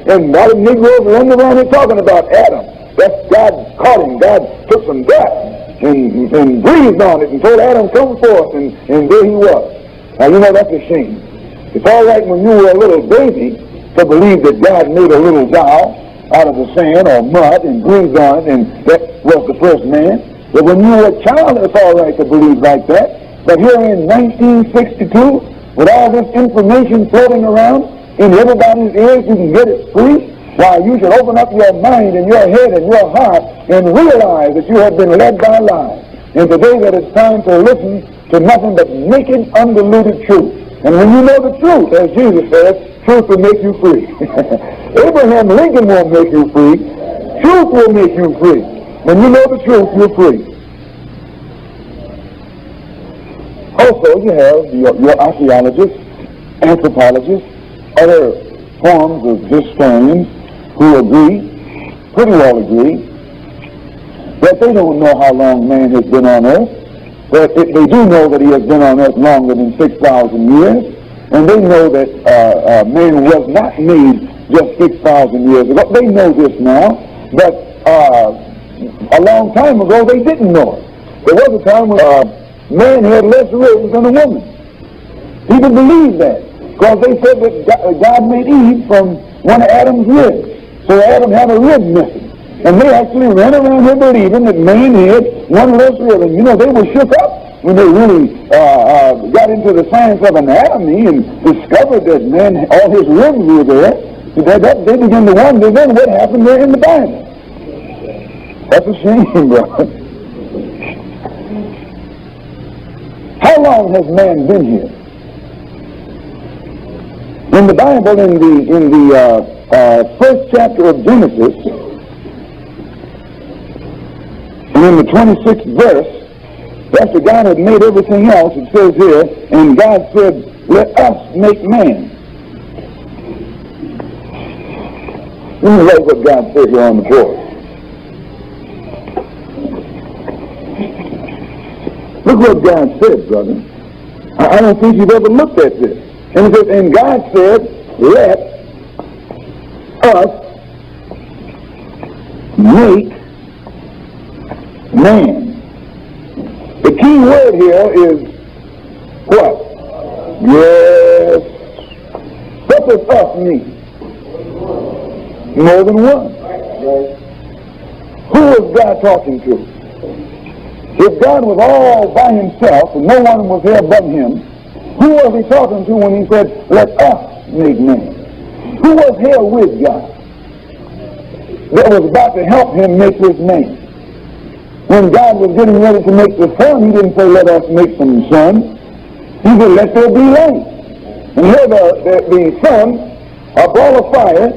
And a lot of Negroes running around here talking about Adam. That's God caught him. God took some dust and breathed on it and told Adam, come forth, and there he was. Now, that's a shame. It's all right when you were a little baby to believe that God made a little doll out of the sand or mud and breathed on it, and that was the first man. But when you were a child, it's all right to believe like that. But here in 1962, with all this information floating around in everybody's ears, you can get it free. Why, you should open up your mind and your head and your heart and realize that you have been led by lies. And today that it's time to listen to nothing but naked, undiluted truth. And when you know the truth, as Jesus says, truth will make you free. Abraham Lincoln won't make you free. Truth will make you free. When you know the truth, you're free. Also, you have your archaeologists, anthropologists, other forms of historians who agree, pretty well agree, that they don't know how long man has been on earth, but they do know that he has been on earth longer than 6,000 years, and they know that man was not made just 6,000 years ago. They know this now, but a long time ago they didn't know it. There was a time when man had less ribs than a woman. People believe that because they said that God made Eve from one of Adam's ribs. So Adam had a rib missing. And they actually ran around here believing that man had one less rib. And they were shook up when they really got into the science of anatomy and discovered that man, all his ribs were there. They began to wonder then what happened there in the Bible. That's a shame, brother. How long has man been here? In the Bible, in the first chapter of Genesis, and in the 26th verse, after God had made everything else, it says here, and God said, let us make man. Let me write what God said here on the board. Look what God said, brother. I don't think you've ever looked at this. And it says, and God said, let us make man. The key word here is what? Yes. What does us mean? More than one. Who is God talking to? If God was all by himself and no one was there but him, Who was he talking to when he said, let us make man? Who was here with God that was about to help him make this man? When God was getting ready to make the sun, he didn't say, let us make some sun. He said, let there be light. And here the sun, a ball of fire,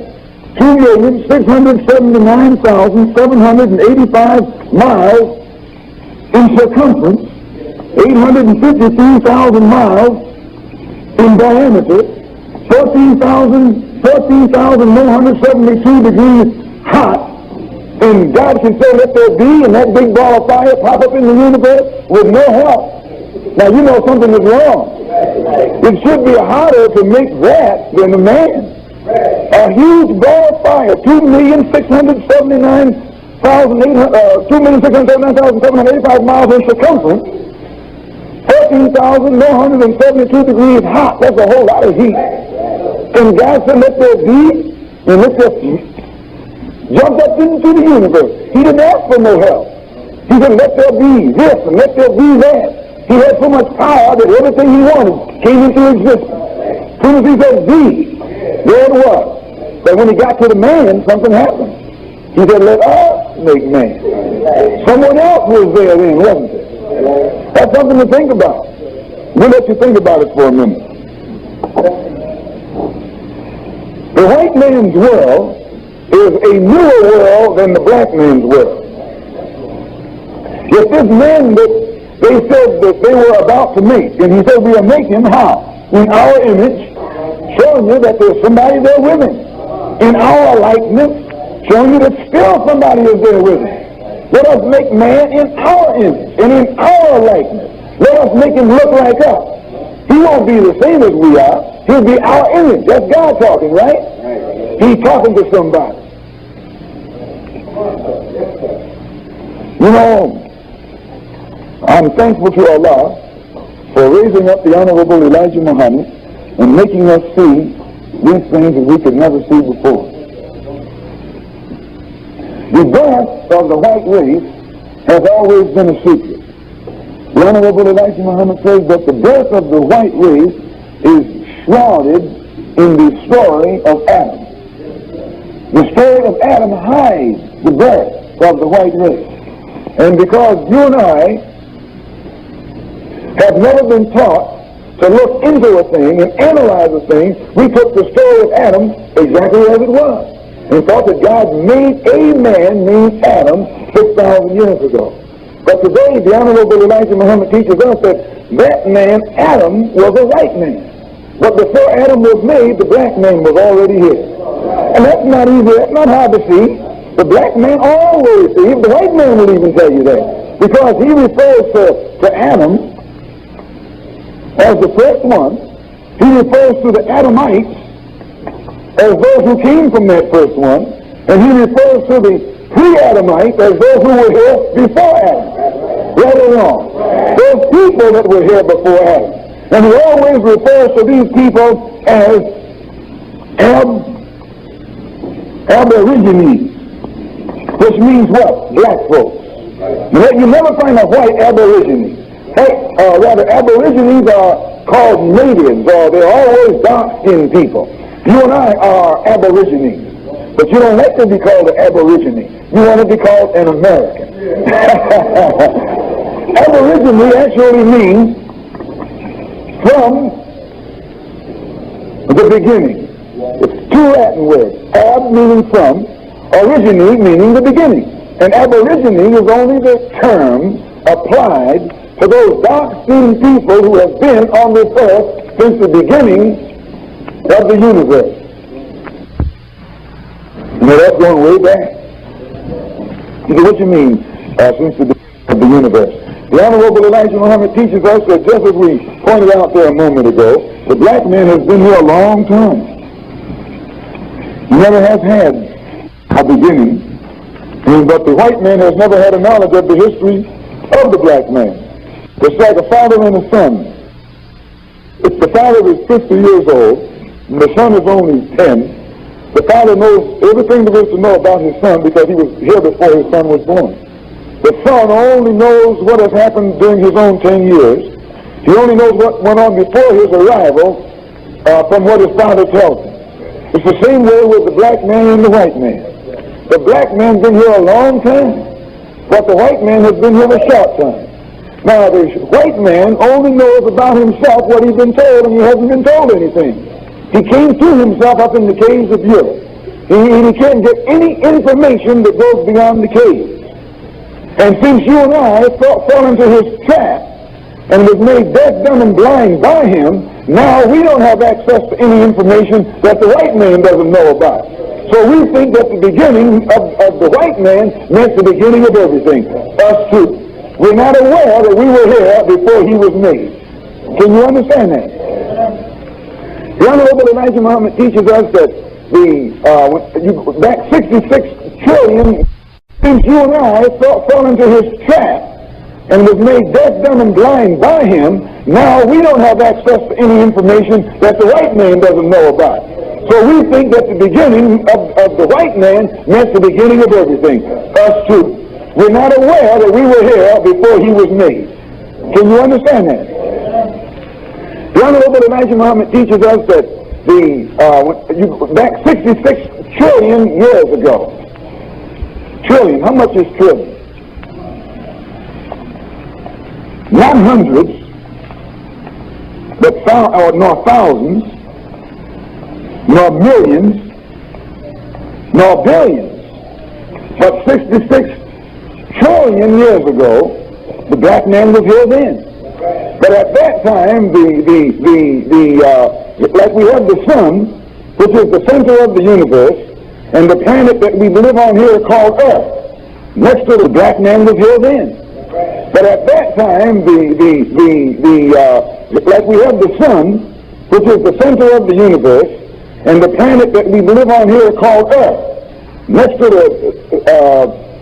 2,679,785 miles in circumference, 853,000 miles in diameter, 14,172 degrees hot, and God can say, let there be, and that big ball of fire pop up in the universe with no help. Now you know something is wrong. It should be harder to make that than a man. A huge ball of fire, 2,679,785 miles in circumference, 14,172 degrees hot. That's a whole lot of heat. And God said, let there be, and let there jumped up into the universe. He didn't ask for no help. He said, let there be this and let there be that. He had so much power that everything he wanted came into existence. As soon as he said be, there it was. But when he got to the man, something happened. He said, let us make man. Someone else was there then, wasn't there? That's something to think about. We'll let you think about it for a minute. The white man's world is a newer world than the black man's world. If this man that they said that they were about to make, and he said, we'll make him how? In our image, showing you that there's somebody there with him. In our likeness, showing you that still somebody is there with him. Let us make man in our image and in our likeness. Let us make him look like us. He won't be the same as we are. He'll be our image. That's God talking, right? He's talking to somebody. You know, I'm thankful to Allah for raising up the Honorable Elijah Muhammad and making us see these things that we could never see before. The birth of the white race has always been a secret. The Honorable Elijah Muhammad says that the birth of the white race is shrouded in the story of Adam. The story of Adam hides the birth of the white race. And because you and I have never been taught to look into a thing and analyze a thing, we took the story of Adam exactly as it was and thought that God made a man named Adam 6,000 years ago. But today, the Honorable Elijah Muhammad teaches us that that man, Adam, was a white man. But before Adam was made, the black man was already here. And that's not easy, that's not hard to see. The black man always sees, the white man will even tell you that. Because he refers to Adam as the first one. He refers to the Adamites as those who came from that first one. And he refers to the pre-Adamites as those who were here before Adam. Right or wrong? Those people that were here before Adam. And he always refers to these people as Aborigines, which means what? Black folks. You never find a white Aborigine. Rather, Aborigines are called natives, or they're always dark-skinned people. You and I are Aborigines. But you don't like to be called an Aborigine. You want to be called an American. Aborigine actually means from the beginning. It's two Latin words. Ab meaning from, origine meaning the beginning. And aborigine is only the term applied to those dark-skinned people who have been on this earth since the beginning of the universe. You know, that's going way back. You know, what you mean, since the beginning of the universe? The Honorable Elijah Muhammad teaches us that just as we pointed out there a moment ago, the black man has been here a long time. He never has had a beginning, but the white man has never had a knowledge of the history of the black man. It's like a father and a son. If the father is 50 years old, and the son is only 10, the father knows everything there is to know about his son because he was here before his son was born. The son only knows what has happened during his own 10 years. He only knows what went on before his arrival from what his father tells him. It's the same way with the black man and the white man. The black man's been here a long time, but the white man has been here a short time. Now, the white man only knows about himself what he's been told, and he hasn't been told anything. He came to himself up in the caves of Europe. He can't get any information that goes beyond the caves. And since you and I fell into his trap and was made deaf, dumb, and blind by him, now we don't have access to any information that the white man doesn't know about. So we think that the beginning of the white man meant the beginning of everything. Us too. We're not aware that we were here before he was made. Can you understand that? The Honorable Elijah Muhammad teaches us that back 66 trillion, since you and I fell into his trap and was made deaf, dumb, and blind by him, now we don't have access to any information that the white man doesn't know about. So we think that the beginning of the white man meant the beginning of everything. Us too. We're not aware that we were here before he was made. Can you understand that? The Honorable Elijah Muhammad teaches us that back 66 trillion years ago. Trillion, how much is trillion? Not hundreds, but nor thousands, nor millions, nor billions, but 66 trillion years ago, the black man was here then. But at that time, like we have the sun, which is the center of the universe, and the planet that we live on here called Earth, next to the black man was here then. But at that time, like we have the sun, which is the center of the universe, and the planet that we live on here called Earth, next to the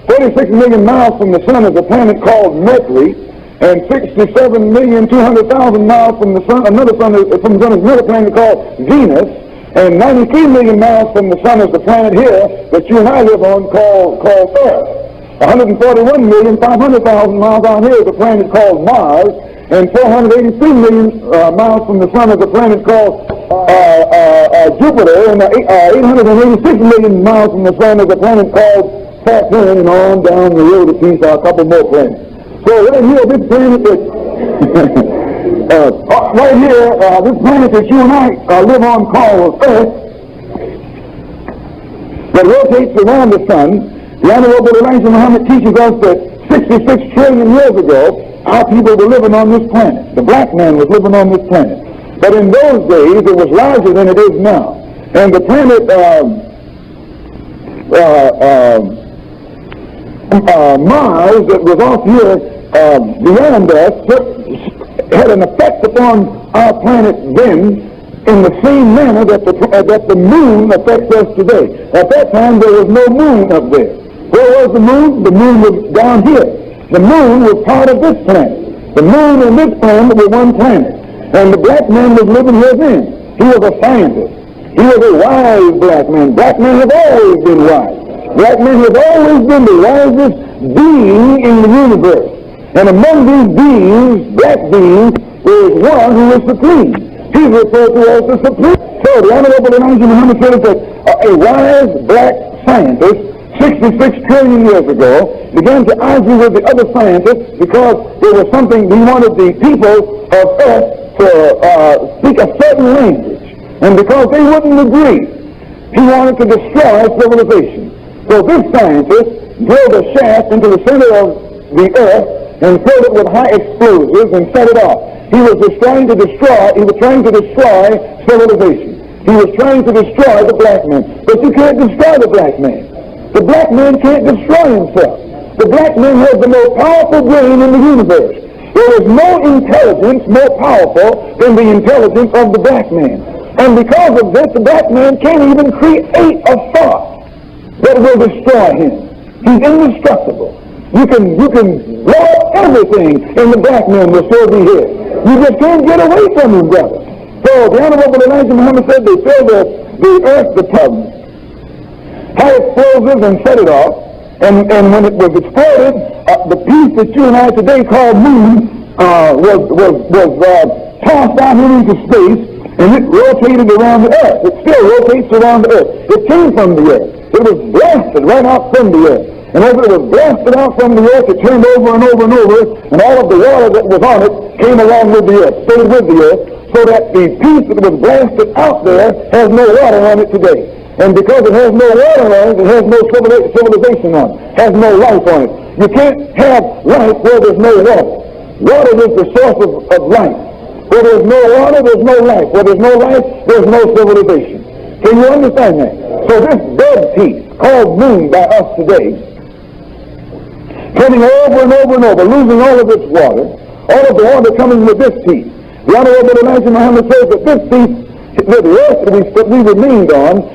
36 million miles from the sun is a planet called Mercury, and 67,200,000 miles from the sun, another planet called Venus, and 93 million miles from the sun is the planet here that you and I live on called Earth. 141,500,000 miles out here is a planet called Mars, and 483 million miles from the sun is a planet called Jupiter, and 886 million miles from the sun is a planet called Saturn, and on down the road a piece are a couple more planets. So right here, this planet that this planet that you and I live on called Earth, that rotates around the sun. The Honorable Elijah Muhammad teaches us that 66 trillion years ago, our people were living on this planet. The black man was living on this planet. But in those days, it was larger than it is now. And the planet Mars that was off here beyond us had an effect upon our planet then in the same manner that the moon affects us today. At that time, there was no moon up there. Where was the moon? The moon was down here. The moon was part of this planet. The moon and this planet were one planet. And the black man was living here then. He was a scientist. He was a wise black man. Black men have always been wise. Black men have always been the wisest being in the universe. And among these beings, black beings, there is one who is supreme. He's referred to as the supreme. So the Honorable Elijah Muhammad said that a wise black scientist 66 trillion years ago began to argue with the other scientists because there was something we wanted the people of Earth to speak a certain language. And because they wouldn't agree, he wanted to destroy civilization. So this scientist drilled a shaft into the center of the Earth and filled it with high explosives and set it off. He was trying to destroy civilization. He was trying to destroy the black man. But you can't destroy the black man. The black man can't destroy himself. The black man has the most powerful brain in the universe. There is no intelligence more powerful than the intelligence of the black man. And because of this, the black man can't even create a thought that will destroy him. He's indestructible. You can blow up everything and the black man will still be here. You just can't get away from him, brother. So the Honorable Elijah Muhammad said they filled the earth with high explosives and set it off. And when it was exploded, the piece that you and I today call moon was tossed out into space, and it rotated around the earth. It still rotates around the earth. It came from the earth. It was blasted right out from the earth. And as it was blasted out from the earth, it turned over and over and over, and all of the water that was on it came along with the earth, stayed with the earth, so that the piece that was blasted out there has no water on it today. And because it has no water on it, it has no civilization on it, has no life on it. You can't have life where there's no water. Water is the source of life. Where there's no water, there's no life. Where there's no life, there's no civilization. Can you understand that? So this dead piece, called moon by us today, turning over and over and over, losing all of its water, all of the water coming with this piece. The Honorable Elijah Muhammad says that this piece, the earth that we remained on,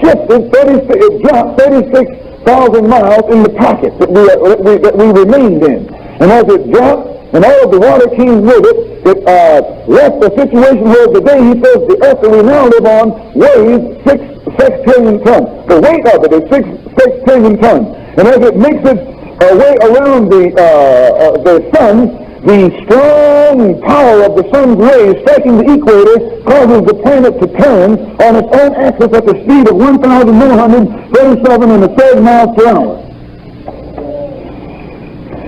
shifted, it dropped 36,000 miles in the pocket that we remained in. And as it dropped, and all of the water came with it, it left the situation where today, he says, the earth that we now live on weighs 6 trillion tons. The weight of it is 6 trillion tons. And as it makes its way around the sun, the strong power of the sun's rays striking the equator causes the planet to turn on its own axis at the speed of 1,137 and a third miles per hour.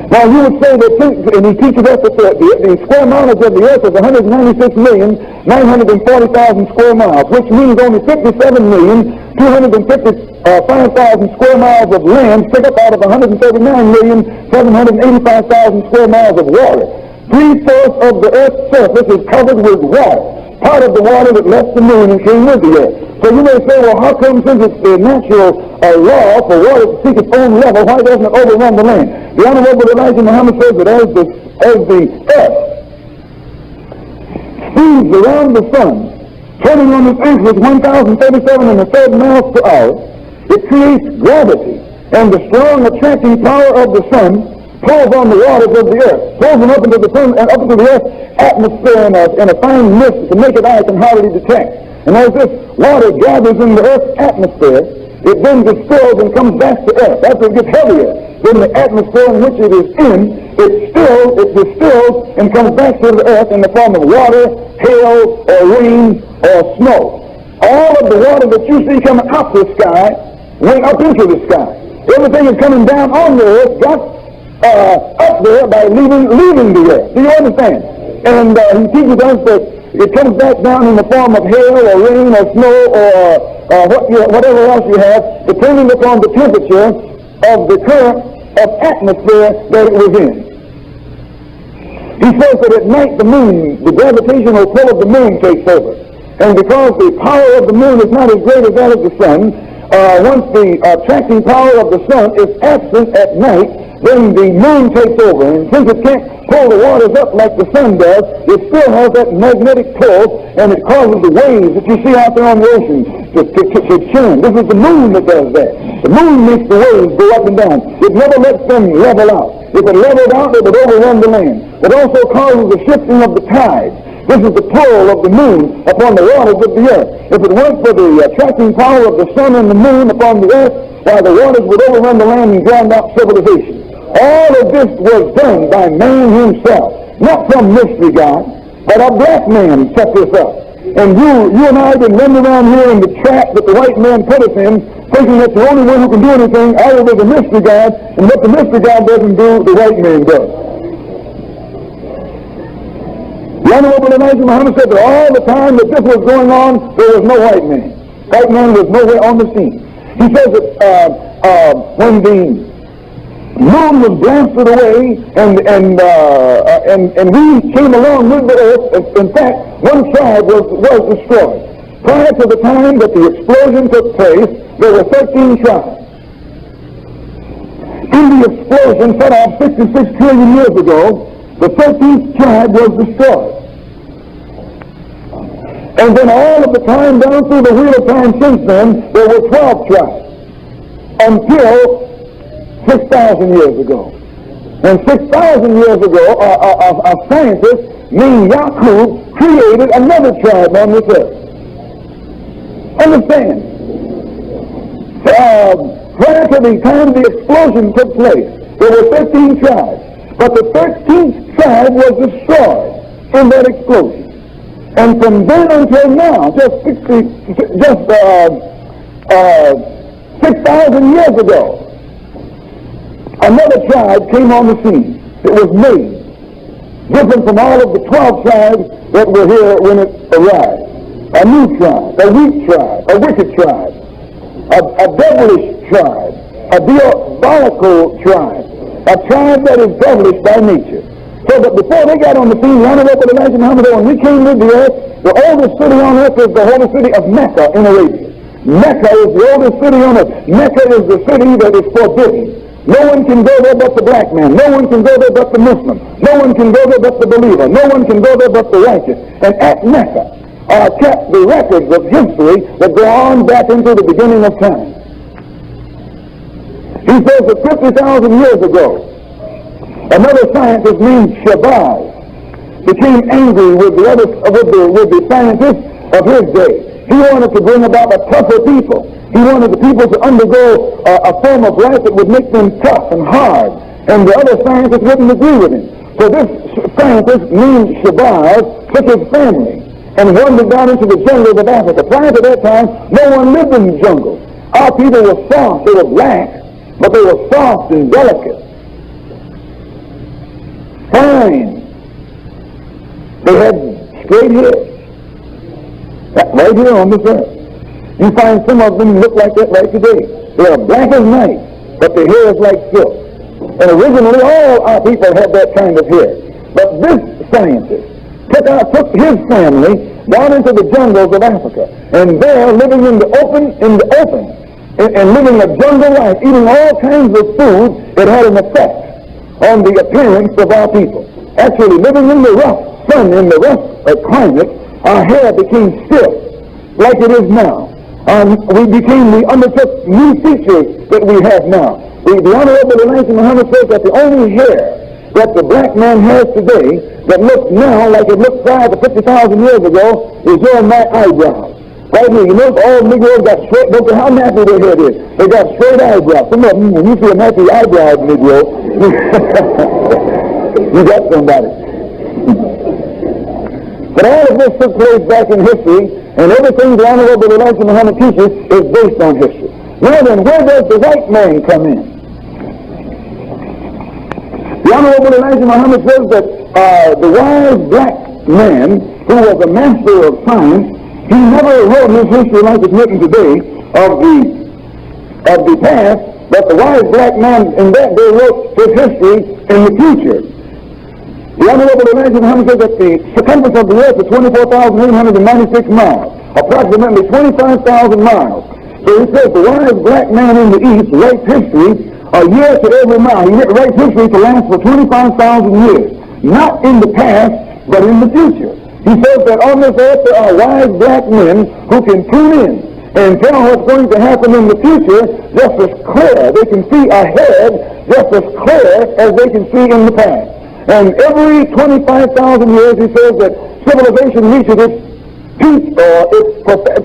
Now you would say that, and he teaches us that the square mileage of the earth is 196,940,000 square miles, which means only 57,255,000 square miles of land pick up out of 139,785,000 square miles of water. 3/4 of the earth's surface is covered with water, part of the water that left the moon and came with the earth. So you may say, well, how come, since it's the natural law for water to seek its own level, why doesn't it overrun the land? The Honorable Elijah Muhammad says that as the earth speeds around the sun, turning on its axis 1,037 and a third miles per hour, it creates gravity, and the strong attracting power of the sun pulls on the waters of the earth, pulls them up into the sun and up into the earth's atmosphere in a fine mist to make it eye can hardly detect. And as this water gathers in the earth's atmosphere, it then distills and comes back to earth. After it gets heavier than the atmosphere in which it is in, it distills and comes back to the earth in the form of water, hail, or rain, or snow. All of the water that you see coming up the sky went up into the sky. Everything that's coming down on the earth got up there by leaving the earth. Do you understand? And he teaches us that it comes back down in the form of hail or rain or snow or whatever else you have, depending upon the temperature of the current of atmosphere that it was in. He says that at night the moon, the gravitational pull of the moon takes over. And because the power of the moon is not as great as that of the sun, once the attracting power of the sun is absent at night, then the moon takes over. And since it can't pull the waters up like the sun does, it still has that magnetic pull, and it causes the waves that you see out there on the ocean to churn. This is the moon that does that. The moon makes the waves go up and down. It never lets them level out. If it leveled out, it would overrun the land. It also causes the shifting of the tides. This is the pull of the moon upon the waters of the earth. If it weren't for the attracting power of the sun and the moon upon the earth, why, the waters would overrun the land and drown out civilization. All of this was done by man himself, not some mystery God, but a black man set this up. And you and I have been running around here in the trap that the white man put us in, thinking that the only one who can do anything either is a mystery God, and what the mystery God doesn't do, the white man does. The Honorable Elijah Muhammad said that all the time that this was going on, there was no white man. White man was nowhere on the scene. He says that when the moon was blasted away and we came along with the earth, in fact, one tribe was destroyed. Prior to the time that the explosion took place, there were 13 tribes. In the explosion set off 66 trillion years ago, the 13th tribe was destroyed. And then all of the time down through the wheel of time since then, there were 12 tribes. Until 6,000 years ago. And 6,000 years ago, a scientist named Yaqub created another tribe on this earth. Understand? Prior to the time the explosion took place, there were 13 tribes. But the 13th tribe was destroyed in that explosion. And from then until now, just 6,000 years ago, another tribe came on the scene. It was made, different from all of the 12 tribes that were here when it arrived. A new tribe, a weak tribe, a wicked tribe, a devilish tribe, a diabolical tribe, a tribe that is devilish by nature. So that before they got on the scene, the Honorable Elijah Muhammad, when we came to the earth, the oldest city on earth is the holy city of Mecca in Arabia. Mecca is the oldest city on earth. Mecca is the city that is forbidden. No one can go there but the black man. No one can go there but the Muslim. No one can go there but the believer. No one can go there but the righteous. And at Mecca are kept the records of history that go on back into the beginning of time. He says that 50,000 years ago, another scientist named Shabazz became angry with the scientists of his day. He wanted to bring about a tougher people. He wanted the people to undergo a form of life that would make them tough and hard. And the other scientists wouldn't agree with him. So this scientist named Shabazz took his family and wandered down into the jungles of Africa. Prior to that time, no one lived in the jungle. Our people were soft. They were black, but they were soft and delicate. Fine. They had straight hair. Right here on this earth. You find some of them look like that right today. They are black as night, but their hair is like silk. And originally all our people had that kind of hair. But this scientist took his family down into the jungles of Africa. And there, living in the open, and living a jungle life, eating all kinds of food, it had an effect on the appearance of our people. Actually, living in the rough sun, in the rough climate, our hair became stiff, like it is now. We undertook new features that we have now. The Honorable Elijah Muhammad says that the only hair that the black man has today that looks now like it looked prior to 50,000 years ago is your and my eyebrows. Right here, you know, all Negroes got straight, don't care how nappy their head is, they got straight eyebrows. Some of them, when you see a nappy eyebrow Negro, you got somebody. But all of this took place back in history, and everything the Honorable Elijah Muhammad teaches is based on history. Now then, where does the white man come in? The Honorable Elijah Muhammad says that the wise black man, who was a master of science, he never wrote his history like it's written today of the past, but the wise black man in that day wrote his history in the future. The Honorable Elijah Muhammad says that the circumference of the earth is 24,896 miles, approximately 25,000 miles. So he says the wise black man in the East writes history a year to every mile. He writes history to last for 25,000 years, not in the past, but in the future. He says that on this earth there are wise black men who can tune in and tell what's going to happen in the future just as clear. They can see ahead just as clear as they can see in the past. And every 25,000 years, he says that civilization reaches its peak, or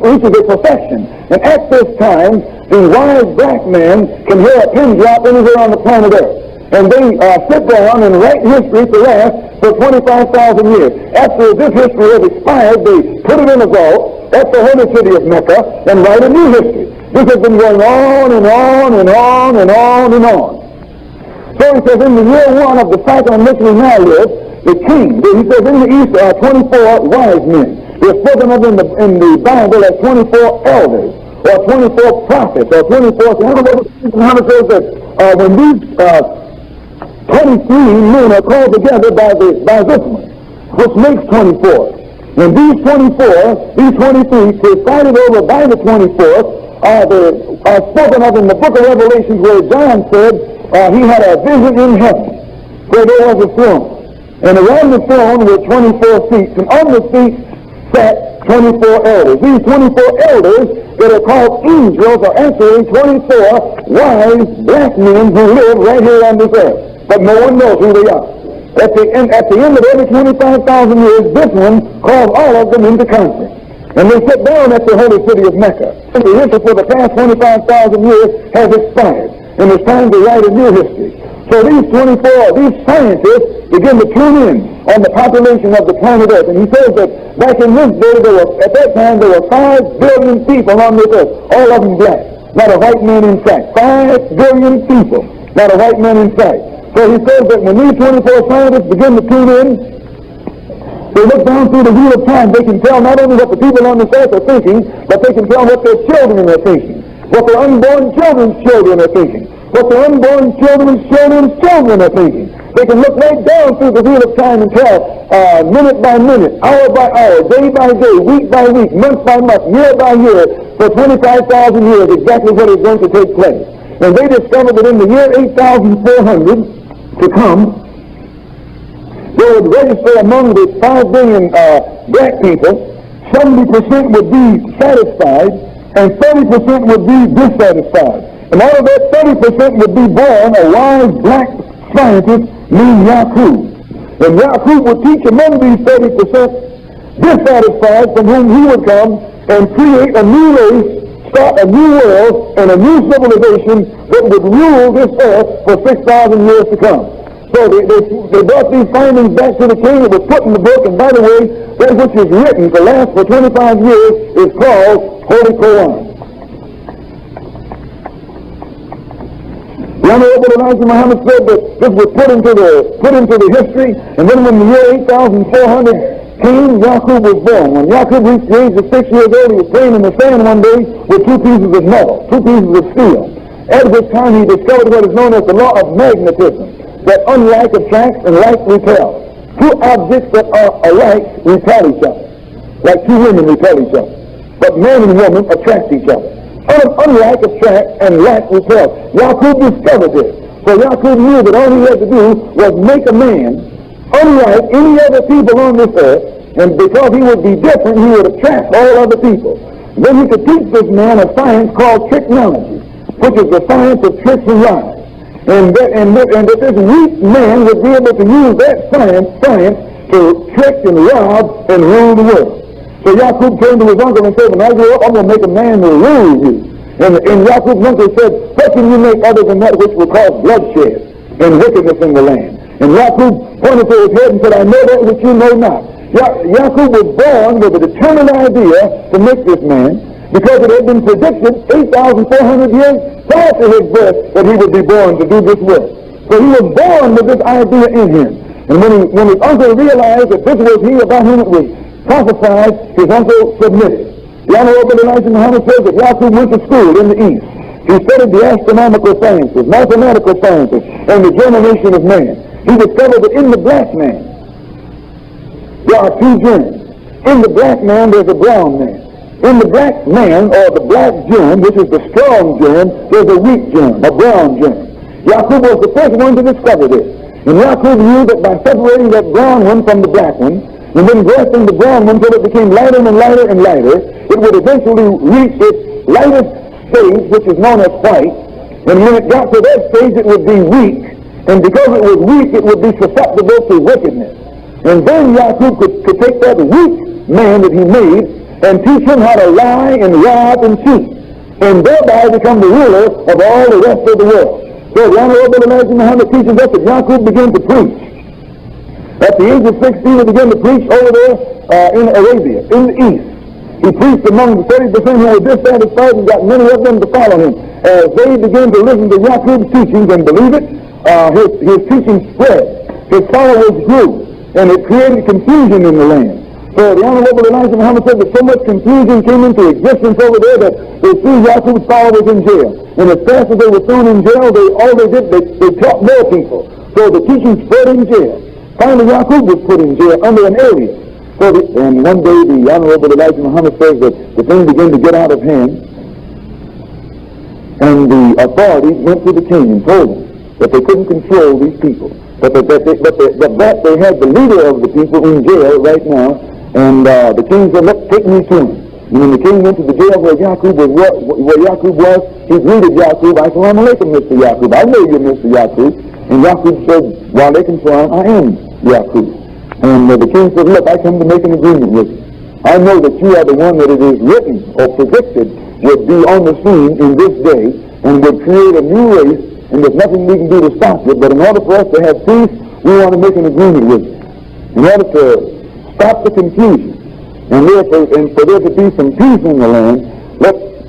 reaches its perfection. And at this time, the wise black man can hear a pin drop anywhere on the planet Earth. And they sit down and write history to last for 25,000 years. After this history has expired, they put it in a vault at the holy city of Mecca and write a new history. This has been going on and on and on and on and on. So he says in the year one of the cycle in which we now live, the king, he says in the East there are 24 wise men. They're spoken of in the Bible as 24 elders, or 24 prophets, or 24. So Muhammad says that when these 23 men are called together by this one, which makes 24. When these 23 presided over by the 24th are spoken of in the book of Revelation, where John said he had a vision in heaven where there was a throne. And around the throne were 24 seats, and on the seats sat 24 elders. These 24 elders that are called angels are actually 24 wise black men who live right here on this earth. But no one knows who they are. At the end of every 25,000 years, this one calls all of them into conference. And they sit down at the holy city of Mecca. And the history for the past 25,000 years has expired. And it's time to write a new history. So these scientists begin to tune in on the population of the planet Earth. And he says that back in this day, at that time, there were 5 billion people on this earth, all of them black. Not a white man in sight. 5 billion people, not a white man in sight. So he says that when these 24 scientists begin to tune in, they look down through the wheel of time, they can tell not only what the people on this earth are thinking, but they can tell what their children are thinking, what their unborn children's children are thinking, what their unborn children's children's children are thinking. They can look right down through the wheel of time and tell minute by minute, hour by hour, day by day, week by week, month by month, year by year, for 25,000 years exactly what is going to take place. And they discovered that in the year 8,400 to come, they would register among the 5 billion black people, 70% would be satisfied and 30% would be dissatisfied. And out of that 30% would be born a wise black scientist named Yaqub. And Yaqub would teach among these 30% dissatisfied from whom he would come and create a new race, start a new world, and a new civilization that would rule this earth for 6,000 years to come. So they brought these findings back to the king. It was put in the book, and by the way, that which is written to last for 25 years is called Holy Quran. The Honorable Elijah Muhammad said that this was put into the history, and then when the year 8,400 came, Yaqub was born. When Yaqub reached the age of 6 years old, he was playing in the sand one day with 2 pieces of metal, 2 pieces of steel. At this time, he discovered what is known as the law of magnetism, that unlike attracts and like repels. 2 objects that are alike repel each other, like 2 women repel each other. But man and woman attract each other. Unlike attract and like repel. Yaqub discovered this. So Yaqub knew that all he had to do was make a man unlike any other people on this earth, and because he would be different, he would attract all other people. Then he could teach this man a science called tricknology, which is the science of tricks and lies. And that this weak man would be able to use that science to trick and rob and rule the world. So Yaqub turned to his uncle and said, when I grow up, I'm going to make a man who will rule you. And Yaqub's uncle said, what can you make other than that which will cause bloodshed and wickedness in the land? And Yaqub pointed to his head and said, I know that which you know not. Yaqub was born with a determined idea to make this man, because it had been predicted 8,400 years prior to his birth that he would be born to do this work. So he was born with this idea in him. And when his uncle realized that this was he about whom it was prophesied, his uncle submitted. The Honorable Elijah Muhammad says that Yaqub went to school in the East. He studied the astronomical sciences, mathematical sciences, and the generation of man. He discovered that in the black man, there are 2 germs. In the black man, there's a brown man. In the black man, or the black germ, which is the strong germ, there's a weak germ, a brown germ. Yaqub was the first one to discover this. And Yaqub knew that by separating that brown one from the black one, and then grafting the brown one until it became lighter and lighter and lighter, it would eventually reach its lightest stage, which is known as white. And when it got to that stage, it would be weak. And because it was weak, it would be susceptible to wickedness. And then Yaqub could take that weak man that he made and teach him how to lie and rob and cheat, and thereby become the ruler of all the rest of the world. So the Honorable Elijah Muhammad teaches us that Yaqub began to preach. At the age of 16, he began to preach over there in Arabia, in the East. He preached among the 30% who were dissatisfied and got many of them to follow him. As they began to listen to Yaqub's teachings and believe it, his teaching spread. His followers grew, and it created confusion in the land. So the Honorable Elijah Muhammad said that so much confusion came into existence over there that they threw Yaqub's followers in jail. And as fast as they were thrown in jail, they taught more people. So the teaching spread in jail. Finally, Yaqub was put in jail under an alias. And one day the Honorable Elijah Muhammad says that the thing began to get out of hand, and the authorities went to the king and told him that they couldn't control these people. But they had the leader of the people in jail right now. And the king said, look, take me to him. And when the king went to the jail where Yaqub was, he greeted Yaqub. Assalamu alaikum, Mr. Yaqub. I know you're Mr. Yaqub. And Yaqub said, while they can frown, I am Yaqub. And the king said, look, I come to make an agreement with you. I know that you are the one that it is written or predicted would be on the scene in this day and would create a new race and there's nothing we can do to stop it. But in order for us to have peace, we want to make an agreement with you. In order to stop the confusion, and for there to be some peace in the land,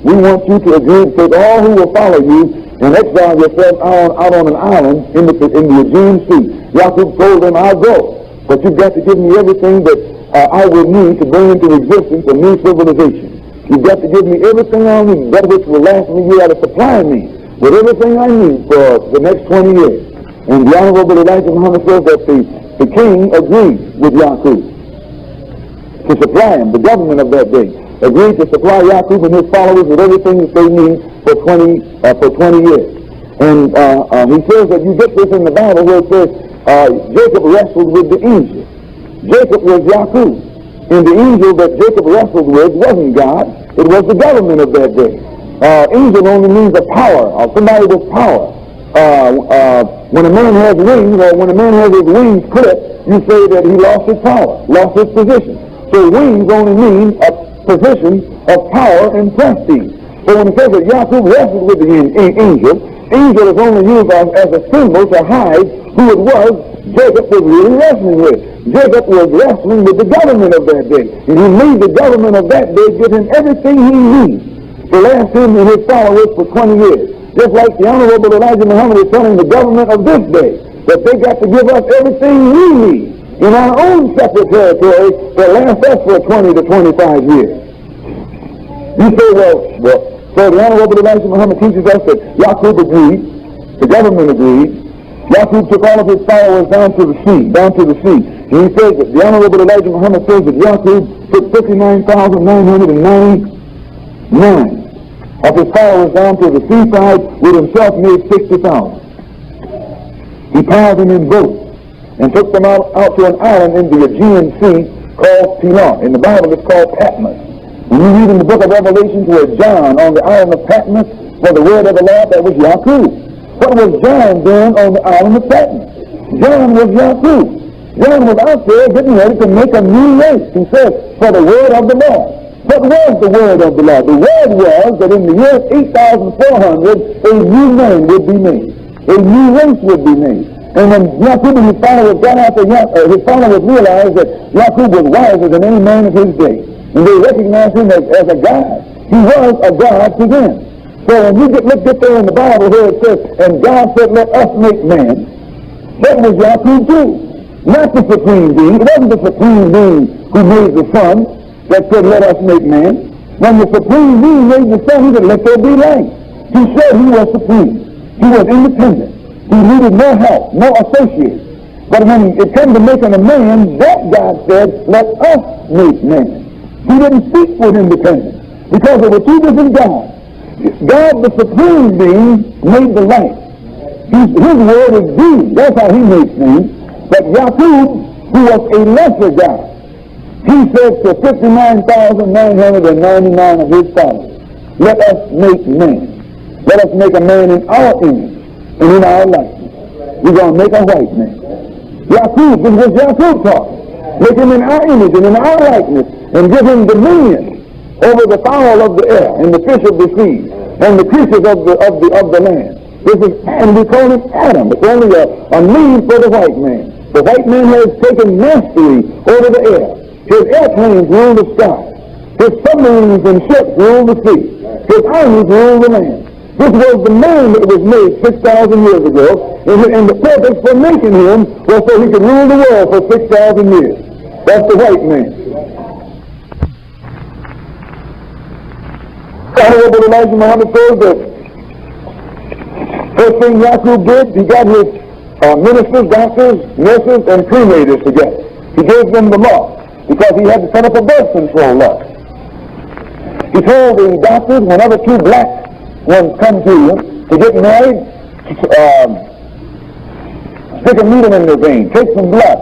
we want you to agree to take all who will follow you and exile yourself out on an island in the Aegean Sea. Yaqub told them, I'll go, but you've got to give me everything that I will need to bring into existence a new civilization. You've got to give me everything I need, that which will last me. You got to supply me with everything I need for the next 20 years. And the Honorable Elijah Muhammad says that the king agreed with Yaqub to supply him. The government of that day agreed to supply Yaqub and his followers with everything that they need for 20 years. And he says that you get this in the Bible where it says Jacob wrestled with the angel. Jacob was Yaqub. And the angel that Jacob wrestled with wasn't God. It was the government of that day. Angel only means a power, or somebody with power. When a man has wings, or when a man has his wings clipped, you say that he lost his power, lost his position. So wings only mean a position of power and prestige. So when it says that Yaqub wrestled with the angel, angel is only used as a symbol to hide who it was Jacob was really wrestling with. Jacob was wrestling with the government of that day. And he made the government of that day give him everything he needs to last him and his followers for 20 years. Just like the Honorable Elijah Muhammad is telling the government of this day that they got to give us everything we need in our own separate territory to last us for 20 to 25 years. You say, so the Honorable Elijah Muhammad teaches us that Yaqub agreed, the government agreed. Yaqub took all of his followers down to the sea. And he says that the Honorable Elijah Muhammad says that Yaqub took 59,999 of his followers down to the seaside, with himself made 60,000. He piled them in boats and took them out to an island in the Aegean Sea called Pilar. In the Bible it's called Patmos. When you read in the book of Revelation where John on the island of Patmos for the word of the Lord, that was Yaqub. What was John doing on the island of Patmos? John was Yaqub. John was out there getting ready to make a new race. He says, for the word of the Lord. What was the word of the Lord? The word was that in the year 8,400, a new man would be made. A new race would be made. And when Yaqub and his followers got out there, his followers realized that Yaqub was wiser than any man of his day. And they recognized him as a god. He was a god to them. So when you look there in the Bible where it says, and God said, let us make man, that was Yaqub too. Not the supreme being. It wasn't the supreme being who made the sun that said, let us make man. When the supreme being made the sun, he said, let there be light. He said he was supreme. He was independent. He needed no help, no associates. But when it came to making a man, that God said, let us make man. He didn't speak with independence because there were two different gods. God, the supreme being, made the light. His word is being. That's how he makes things. But Yaqub, who was a lesser God, he said to 59,999 of his followers, let us make man. Let us make a man in our image and in our likeness. We're going to make a white man. Yaqub, this was Yaqub talking. Make him in our image and in our likeness, and give him dominion over the fowl of the air and the fish of the sea and the creatures of the land. This is, and we call him Adam. It's only a name for the white man. The white man has taken mastery over the air. His airplanes rule the sky. His submarines and ships rule the sea. His armies rule the land. This was the man that was made 6,000 years ago, and the purpose for making him was so he could rule the world for 6,000 years. That's the white man. Honorable Elijah Muhammad says that first thing Yaqub did, he got his ministers, doctors, nurses, and cremators together. He gave them the law because he had to set up a birth control law. He told the doctors, whenever two black ones come to you to get married, stick a needle in their vein, take some blood,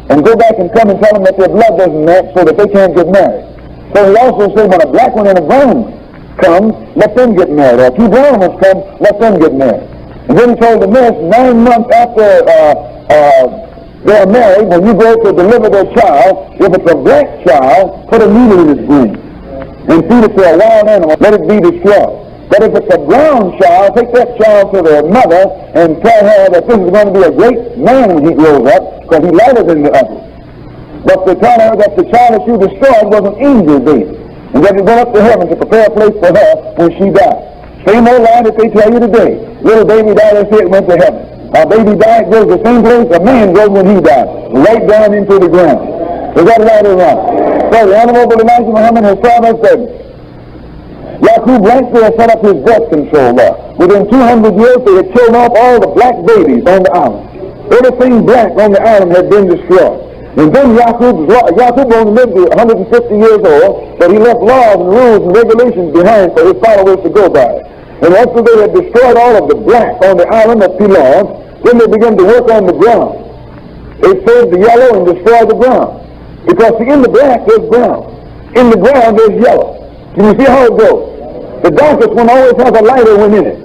and go back and come and tell them that their blood doesn't match so that they can't get married. So he also said when a black one and a brown comes, let them get married. Or two brown ones come, let them get married. And then he told the nurse 9 months after they're married, when you go to deliver their child, if it's a black child, put a needle in his brain and feed it to a wild animal, let it be destroyed. Let that if it's a brown child, take that child to their mother and tell her that this is going to be a great man when he grows up, because he's lighter than the others. But to tell her that the child that you destroyed was an angel baby, and that it went up to heaven to prepare a place for her when she died. Same old line that they tell you today. Little baby died, they say it went to heaven. A baby died, goes to the same place a man goes when he died, right down into the ground. Is that right or wrong? So the Honorable Elijah Muhammad has told us that Yaqub Blankfeet had set up his birth control law. Within 200 years, they had killed off all the black babies on the island. Everything black on the island had been destroyed. And then Yaqub only lived to 150 years old, but he left laws and rules and regulations behind for his followers to go by. And after they had destroyed all of the black on the island of Pilon, then they began to work on the ground. They saved the yellow and destroyed the brown. Because see, in the black there's brown. In the ground there's yellow. Can you see how it goes? The darkest one always has a lighter one in it.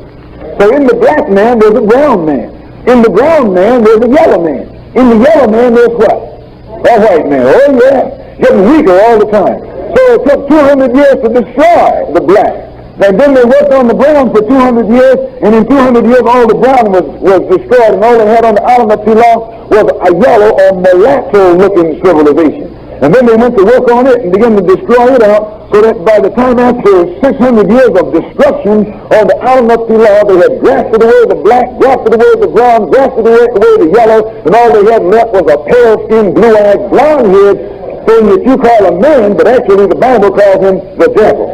So in the black man there's a brown man. In the brown man there's a yellow man. In the yellow man there's what? A white man. Oh yeah. Getting weaker all the time. So it took 200 years to destroy the black. And then they worked on the brown for 200 years, and in 200 years all the brown was destroyed, and all they had on the island of Pilon was a yellow or mulatto-looking civilization. And then they went to work on it and began to destroy it out, so that by the time after 600 years of destruction on the island of Pilon, they had grafted away the black, grafted away the brown, grafted away the yellow, and all they had left was a pale-skinned, blue-eyed, blonde-haired thing that you call a man, but actually the Bible calls him the devil.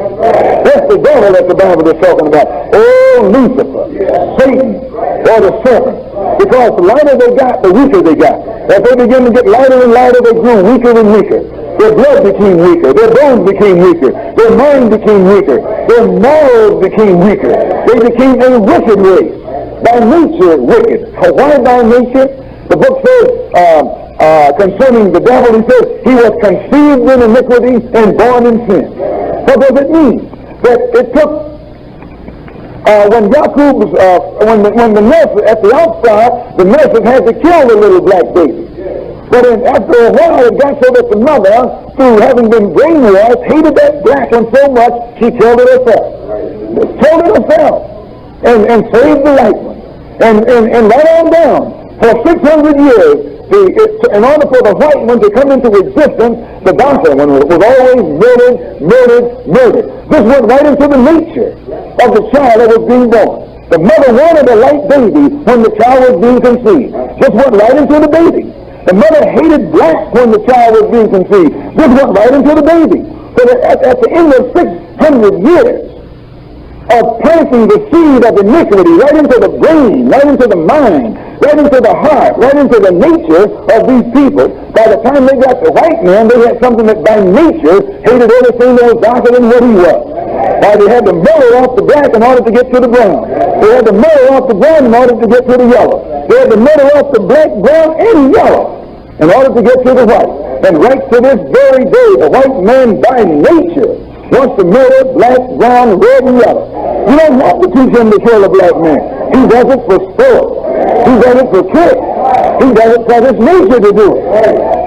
That's the devil that the Bible is talking about. Oh, Lucifer, Satan, or the serpent. Because the lighter they got, the weaker they got. As they began to get lighter and lighter, they grew weaker and weaker. Their blood became weaker. Their bones became weaker. Their mind became weaker. Their morals became weaker. They became a wicked race. By nature, wicked. Why by nature? The book says, concerning the devil, he says, he was conceived in iniquity and born in sin. What does it mean? That it took, when Yaqub, when the nurse, at the outside, the nurses had to kill the little black baby. But after a while, it got so that the mother, through having been brainwashed, hated that black one so much, she killed it herself. Killed it herself. And saved the white one. And right on down. For 600 years, in order for the white one to come into existence, the darker one was always murdered. This went right into the nature of the child that was being born. The mother wanted a light baby when the child was being conceived. This went right into the baby. The mother hated black when the child was being conceived. This went right into the baby. So that at the end of 600 years of planting the seed of iniquity right into the brain, right into the mind, right into the heart, right into the nature of these people, by the time they got the white man, they had something that by nature hated everything that was darker than what he was. Why, they had to murder off the black in order to get to the brown. They had to murder off the brown in order to get to the yellow. They had to murder off the black, brown, and yellow in order to get to the white. And right to this very day, the white man by nature wants to murder black, brown, red, and yellow. You don't have to teach him to kill a black man. He does it for sport. He does it for kicks. He does it for his nature to do it.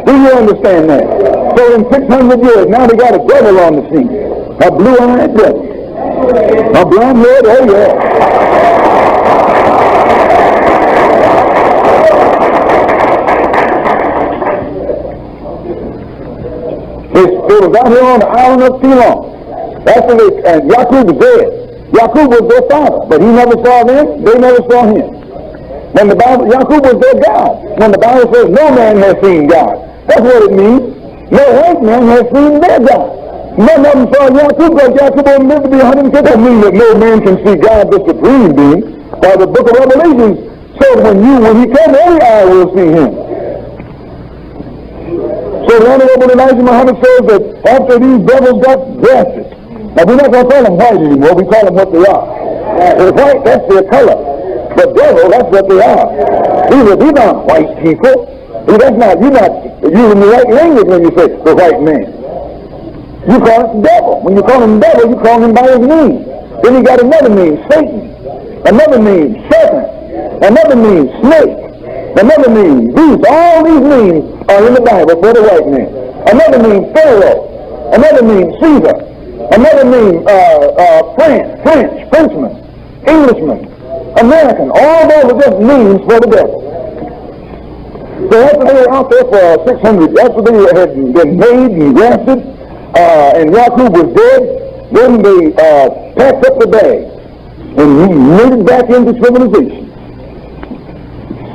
Do you understand that? So in 600 years, now they got a devil on the scene. A blue-eyed devil. A blonde-haired, oh yeah. It was out here on the island of Pilon. After Yaqub was dead. Yaqub was their father, but he never saw them, they never saw him. When the Bible, Yaqub was their God. When the Bible says no man has seen God, that's what it means. No white man has seen their God. None of them saw Yaqub, because Yaqub only lived to be 150. That means that no man can see God, the supreme being. While the book of Revelation said when he comes, every eye will see him. So the Honorable Elijah Muhammad says that after these devils got drafted, now we're not going to call them white anymore, we call them what they are. The white, that's their color. The devil, that's what they are. These are not white people. You're not using the right language when you say the white man. You call it devil. When you call him devil, you call him by his name. Then you got another name, Satan. Another name, serpent. Another name, snake. Another name, beast. All these names are in the Bible for the white man. Another name, Pharaoh. Another name, Caesar. Another name, Frenchman, Englishman, American. All those are just names for the devil. So after they were out there for 600, after they had been made and grafted, and Yaqub was dead, then they packed up the bag and he made it back into civilization.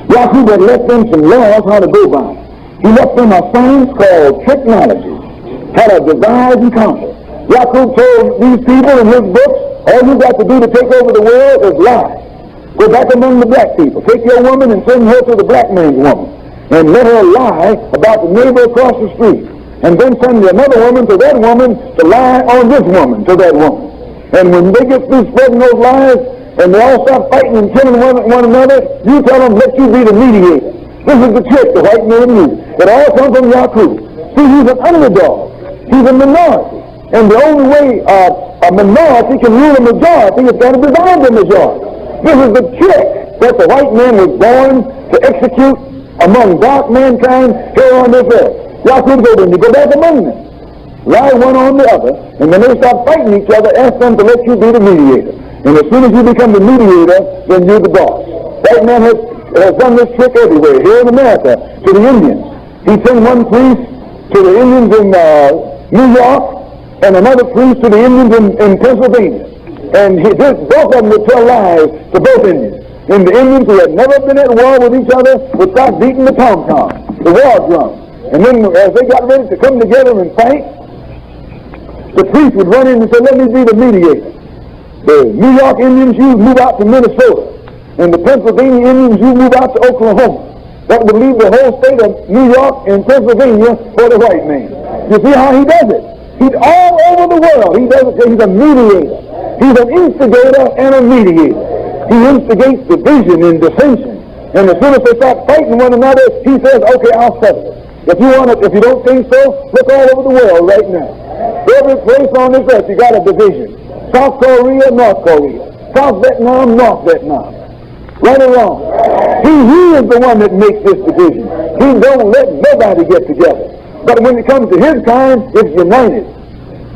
Yaqub had left them some laws how to go by. He left them a science called technology, how to divide and conquer. Yaqub told these people in his books, all you got to do to take over the world is lie. Go back among the black people. Take your woman and send her to the black man's woman, and let her lie about the neighbor across the street. And then send another woman to that woman to lie on this woman to that woman. And when they get through spreading those lies, and they all start fighting and killing one another, you tell them, let you be the mediator. This is the trick the white man used. It all comes from Yaqub. See, he's an underdog. He's a minority. And the only way a minority can rule a majority is got to divide the majority. This is the trick that the white man was born to execute among dark mankind here on this earth. Yaqub said, when you go back among them, lie one on the other, and when they start fighting each other, ask them to let you be the mediator. And as soon as you become the mediator, then you're the boss. White man has done this trick everywhere. Here in America, to the Indians. He sent one priest to the Indians in New York, and another priest to the Indians in Pennsylvania. And both of them would tell lies to both Indians. And the Indians who had never been at war with each other would start beating the tom-tom, the war drum. And then as they got ready to come together and fight, the priest would run in and say, let me be the mediator. The New York Indians, you move out to Minnesota. And the Pennsylvania Indians, you move out to Oklahoma. That would leave the whole state of New York and Pennsylvania for the white man. You see how he does it? He's all over the world. He does it. He's a mediator. He's an instigator and a mediator. He instigates division and dissension. And as soon as they start fighting one another, he says, okay, I'll settle it. If you don't think so, look all over the world right now. Every place on this earth, you got a division. South Korea, North Korea. South Vietnam, North Vietnam. Right or wrong? He is the one that makes this division. He don't let nobody get together. But when it comes to his kind, it's united.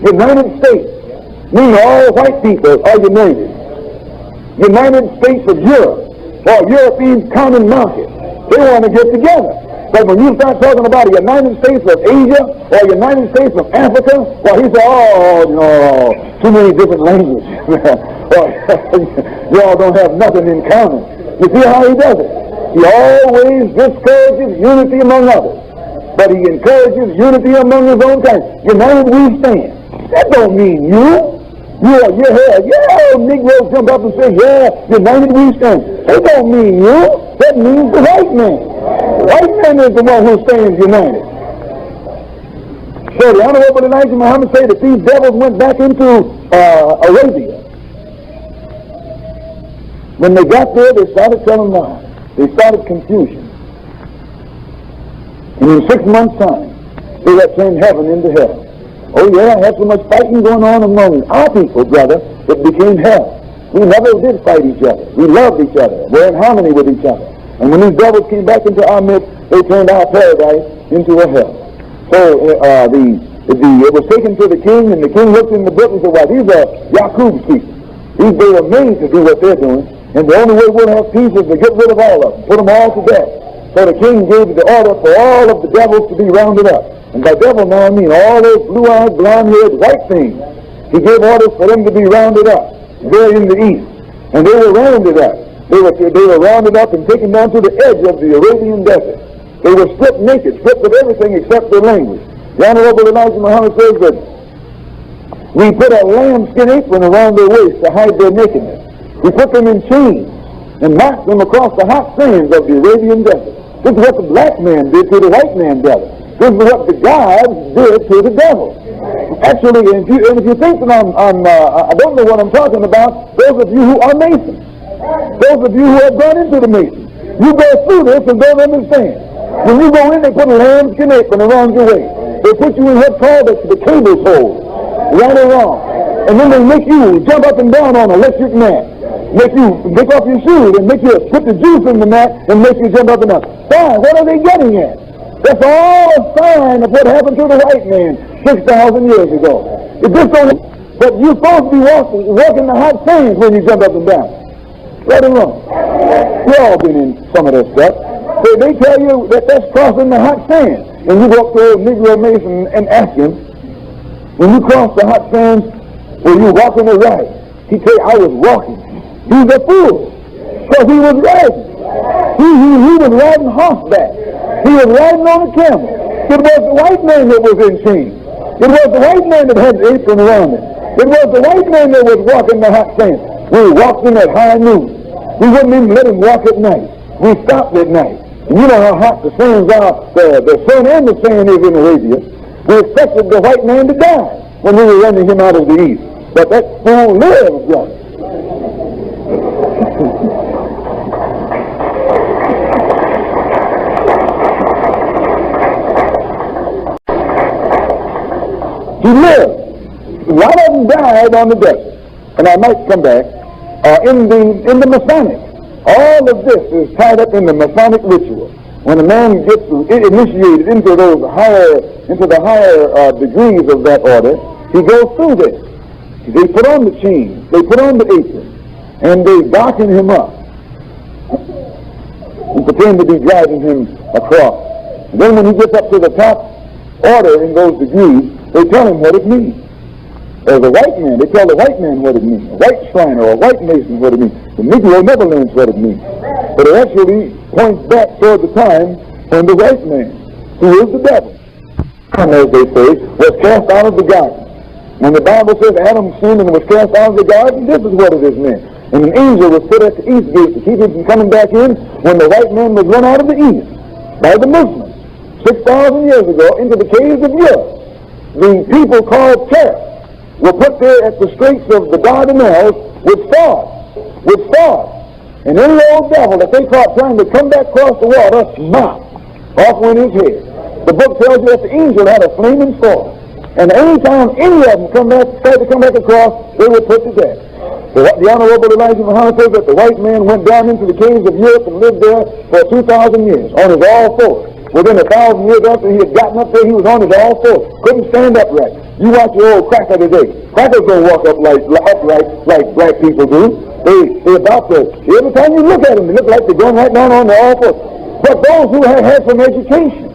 United States. Meaning all white people are united. United States of Europe, or European Common Market. They want to get together. But when you start talking about a United States of Asia or United States of Africa, well, he said, oh, no, too many different languages. Y'all don't have nothing in common. You see how he does it? He always discourages unity among others. But he encourages unity among his own kind. United we stand. That don't mean you. Yeah, Negroes jump up and say, yeah, united we stand. That don't mean you. That means the white man. The white man is the one who stands united. So the Honorable Elijah Muhammad said that these devils went back into Arabia. When they got there, they started telling lies. They started confusion. And in 6 months' time, they had turned heaven into hell. Oh yeah, had so much fighting going on among our people, brother, it became hell. We never did fight each other. We loved each other. We're in harmony with each other. And when these devils came back into our midst, they turned our paradise into a hell. So it was taken to the king, and the king looked in the book and said, well, these are Yaqub's people. They were made to do what they're doing, and the only way we'll have peace is to get rid of all of them, put them all to death. So the king gave the order for all of the devils to be rounded up. And by devil now I mean all those blue-eyed, blonde-haired, white things. He gave orders for them to be rounded up there in the east. And they were rounded up. They were rounded up and taken down to the edge of the Arabian desert. They were stripped naked, stripped of everything except their language. The Honorable Elijah Muhammad says that we put a lambskin apron around their waist to hide their nakedness. We put them in chains and marched them across the hot sands of the Arabian desert. This is what the black man did to the white man devil. This is what the gods did to the devil. Actually, if you think that I don't know what I'm talking about, those of you who are Masons, those of you who have gone into the Masons, you go through this and don't understand. When you go in, they put a lambskin apron around your waist. They put you in what's called the cable's hole, right or wrong. And then they make you jump up and down on an electric mat. Make you take off your shoes and make you put the juice in the mat and make you jump up and down. Why? What are they getting at? That's all a sign of what happened to the white man 6,000 years ago. If this don't, But you're supposed to be walking the hot sands when you jump up and down. Right or wrong? We've all been in some of that stuff. So they tell you that that's crossing the hot sand. And you go up to old Negro Mason and ask him, when you cross the hot sands, were you walking or riding? He tell you, I was walking. He's a fool. Because he was riding. He was riding horseback. He was riding on a camel. It was the white man that was in chains. It was the white man that had the apron around him. It was the white man that was walking the hot sand. We walked him at high noon. We wouldn't even let him walk at night. We stopped at night. And you know how hot the sands are, the sun and the sand is in Arabia. We expected the white man to die when we were running him out of the east. But that fool lives, brother. He lived. A lot of them died on the desert. And I might come back in the Masonic. All of this is tied up in the Masonic ritual. When a man gets initiated into the higher degrees of that order, he goes through this. They put on the chains, they put on the apron, and they darken him up and pretend to be driving him across. And then when he gets up to the top order in those degrees, they tell him what it means. As a white man, they tell the white man what it means. A white Shriner or a white Mason what it means. The Negro never learns what it means. But it actually points back toward the time when the white man, who is the devil, as they say, was cast out of the garden. When the Bible says Adam sinned and was cast out of the garden, this is what it is meant. And an angel was put at the east gate to keep him from coming back in when the white man was run out of the east by the Muslims 6,000 years ago into the caves of Europe. The people called Turks were put there at the straits of the Dardanelles with swords. And any old devil that they caught trying to come back across the water, smack, off went his head. The book tells you that the angel had a flaming sword. And any time any of them tried to come back across, they were put to death. So the Honorable Elijah Muhammad says that the white man went down into the caves of Europe and lived there for 2,000 years on his all fours. Within 1,000 years after he had gotten up there, he was on his all fours. Couldn't stand upright. You watch your old cracker today. Crackers don't walk upright like black people do. They're about to. Every time you look at them, they look like they're going right down on their all fours. But those who have had some education,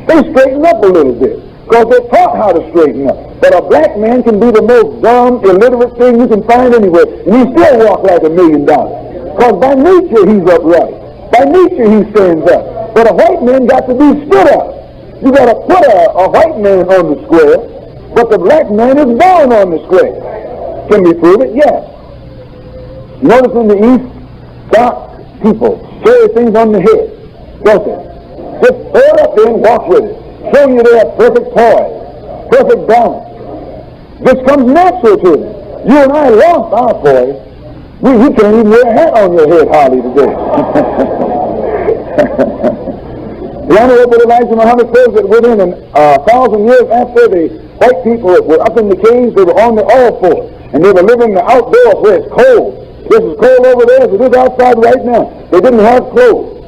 they straighten up a little bit because they're taught how to straighten up. But a black man can be the most dumb, illiterate thing you can find anywhere, and he still walk like $1 million. Because by nature he's upright. By nature he stands up. But a white man got to be stood up. You got to put a white man on the square, but the black man is born on the square. Can we prove it? Yes. Notice in the East, dark people carry things on the head, don't they? Just throw it up there and walk with it. Show you they have perfect poise, perfect balance. This comes natural to them. You and I lost our poise. We can't even wear a hat on your head hardly today. The Honorable Elijah Muhammad says that within 1,000 years after the white people were up in the caves, they were on their all fours, and they were living outdoors where it's cold. This is cold over there as it is outside right now. They didn't have clothes.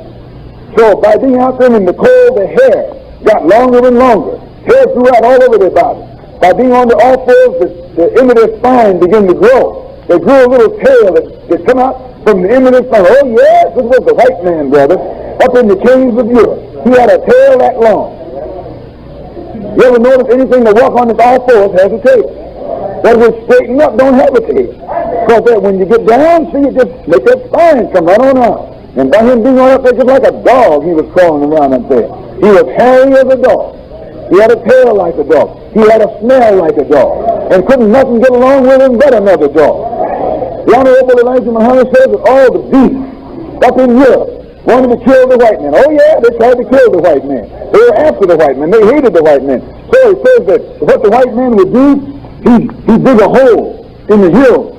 So by being out there in the cold, their hair got longer and longer. Hair grew out all over their body. By being on their all fours, the end of their spine began to grow. They grew a little tail that come out from the end of their spine. Oh yes, this was the white man, brother, up in the caves of Europe. He had a tail that long. You ever notice anything that walk on its all fours has a tail? That was straighten up don't have a tail. Because that when you get down, see, you just make that spine come right on out. And by him being on up there just like a dog, he was crawling around up there. He was hairy as a dog. He had a tail like a dog. He had a smell like a dog. And couldn't nothing get along with him but another dog. The Honorable Elijah Muhammad says that all the beasts up in Europe wanted to kill the white man. Oh yeah, they tried to kill the white man. They were after the white man. They hated the white man. So he says that what the white man would do, he'd dig a hole in the hill.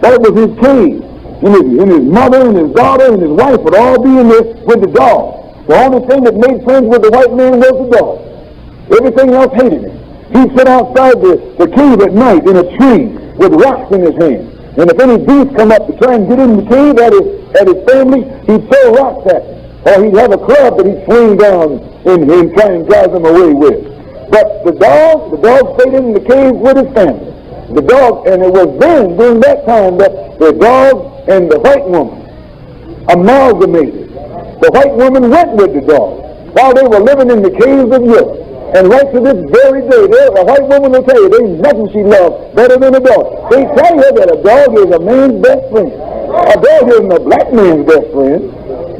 That was his cave. And his mother and his daughter and his wife would all be in there with the dog. The only thing that made friends with the white man was the dog. Everything else hated him. He'd sit outside the cave at night in a tree with rocks in his hand. And if any beast come up to try and get in the cave at his family, he'd throw rocks at them. Or he'd have a club that he'd swing down and try and drive them away with. But the dog stayed in the cave with his family. The dog, and it was then, during that time, that the dog and the white woman amalgamated. The white woman went with the dog while they were living in the caves of Europe. And right to this very day, a white woman will tell you there ain't nothing she loves better than a dog. They tell you that a dog is a man's best friend. A dog isn't a black man's best friend.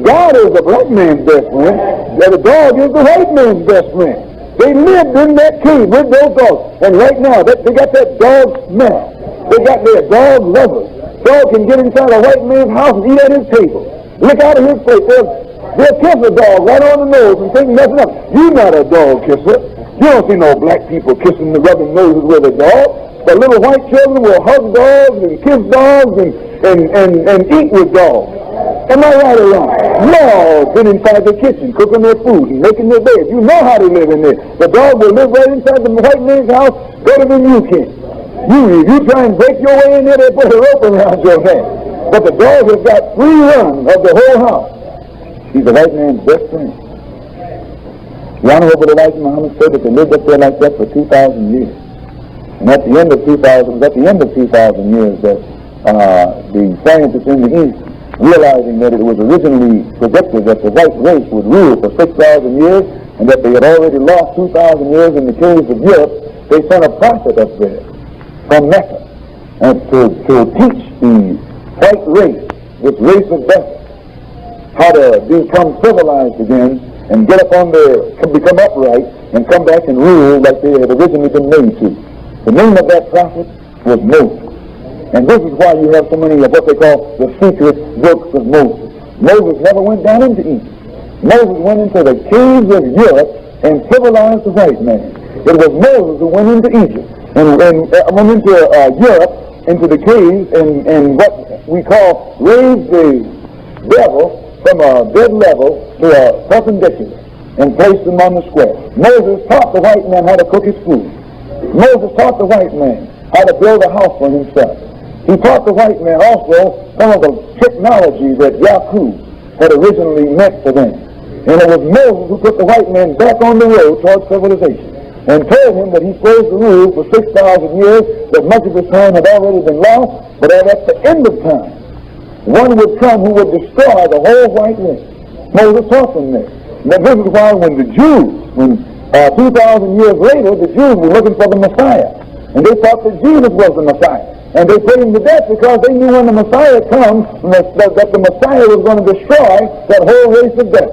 God is a black man's best friend. That a dog is the white man's best friend. They lived in that cave with those dogs. And right now, they got that dog smell. They got their dog lovers. Dog can get inside a white man's house and eat at his table. Look out of his plate. They'll kiss a dog right on the nose and think nothing up. You're not a dog kisser. You don't see no black people kissing the rubbing noses with a dog. But little white children will hug dogs and kiss dogs and eat with dogs. Am I right or wrong? No, been inside the kitchen, cooking their food and making their bed. You know how they live in there. The dog will live right inside the white man's house better than you can. You try and break your way in there, they put a rope around your neck. But the dog has got free run of the whole house. He's the white man's best friend. The Honorable Elijah Muhammad said that they lived up there like that for 2,000 years. And at the end of 2,000 years that the scientists in the East, realizing that it was originally predicted that the white race would rule for 6,000 years and that they had already lost 2,000 years in the caves of Europe, they sent a prophet up there from Mecca and to teach the white race, this race of devils, how to become civilized again and get up on become upright and come back and rule like they had originally been made to. The name of that prophet was Moses. And this is why you have so many of what they call the secret books of Moses. Moses never went down into Egypt. Moses went into the caves of Europe and civilized the white man. It was Moses who went into Egypt and went into Europe, into the caves, and what we call raised the devil from a dead level to a perpendicular and placed him on the square. Moses taught the white man how to cook his food. Moses taught the white man how to build a house for himself. He taught the white man also some of the technology that Yahoo had originally meant for them. And it was Moses who put the white man back on the road towards civilization and told him that he's supposed to rule for 6,000 years, that much of his time had already been lost, but that at the end of time, one would come who would destroy the whole white race. Moses taught them this. Now this is why when the Jews, 2,000 years later, the Jews were looking for the Messiah. And they thought that Jesus was the Messiah. And they put him to death because they knew when the Messiah comes that the Messiah was going to destroy that whole race of death.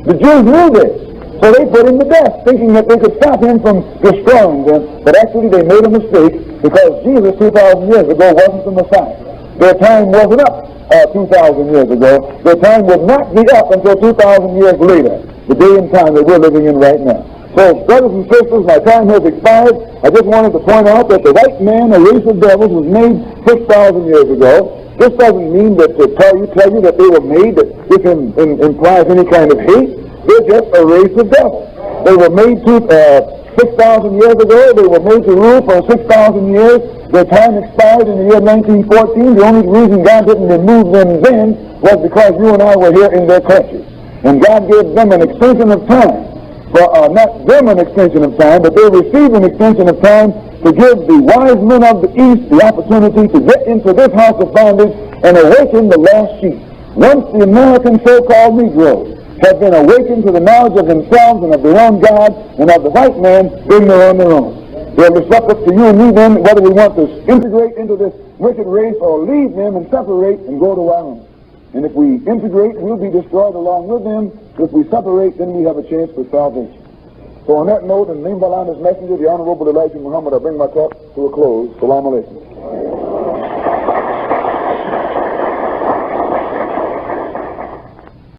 The Jews knew this. So they put him to death, thinking that they could stop him from destroying them. But actually they made a mistake because Jesus 2,000 years ago wasn't the Messiah. Their time wasn't up 2,000 years ago. Their time would not be up until 2,000 years later, the day and time that we're living in right now. So, brothers and sisters, my time has expired. I just wanted to point out that the white man, a race of devils, was made 6,000 years ago. This doesn't mean that to tell you that they were made, that this implies any kind of hate. They're just a race of devils. They were made 6,000 years ago. They were made to rule for 6,000 years. Their time expired in the year 1914. The only reason God didn't remove them then was because you and I were here in their country. And God gave them an extension of time. Not them an extension of time, but they received an extension of time to give the wise men of the East the opportunity to get into this house of bondage and awaken the lost sheep. Once the American so-called Negroes have been awakened to the knowledge of themselves and of their own God and of the white man, then they're on their own. It's up to you and me then whether we want to integrate into this wicked race or leave them and separate and go to our own. And if we integrate, we'll be destroyed along with them. If we separate, then we have a chance for salvation. So on that note, in the name of Allah's Messenger, the Honorable Elijah Muhammad, I bring my talk to a close. Salaam alaikum.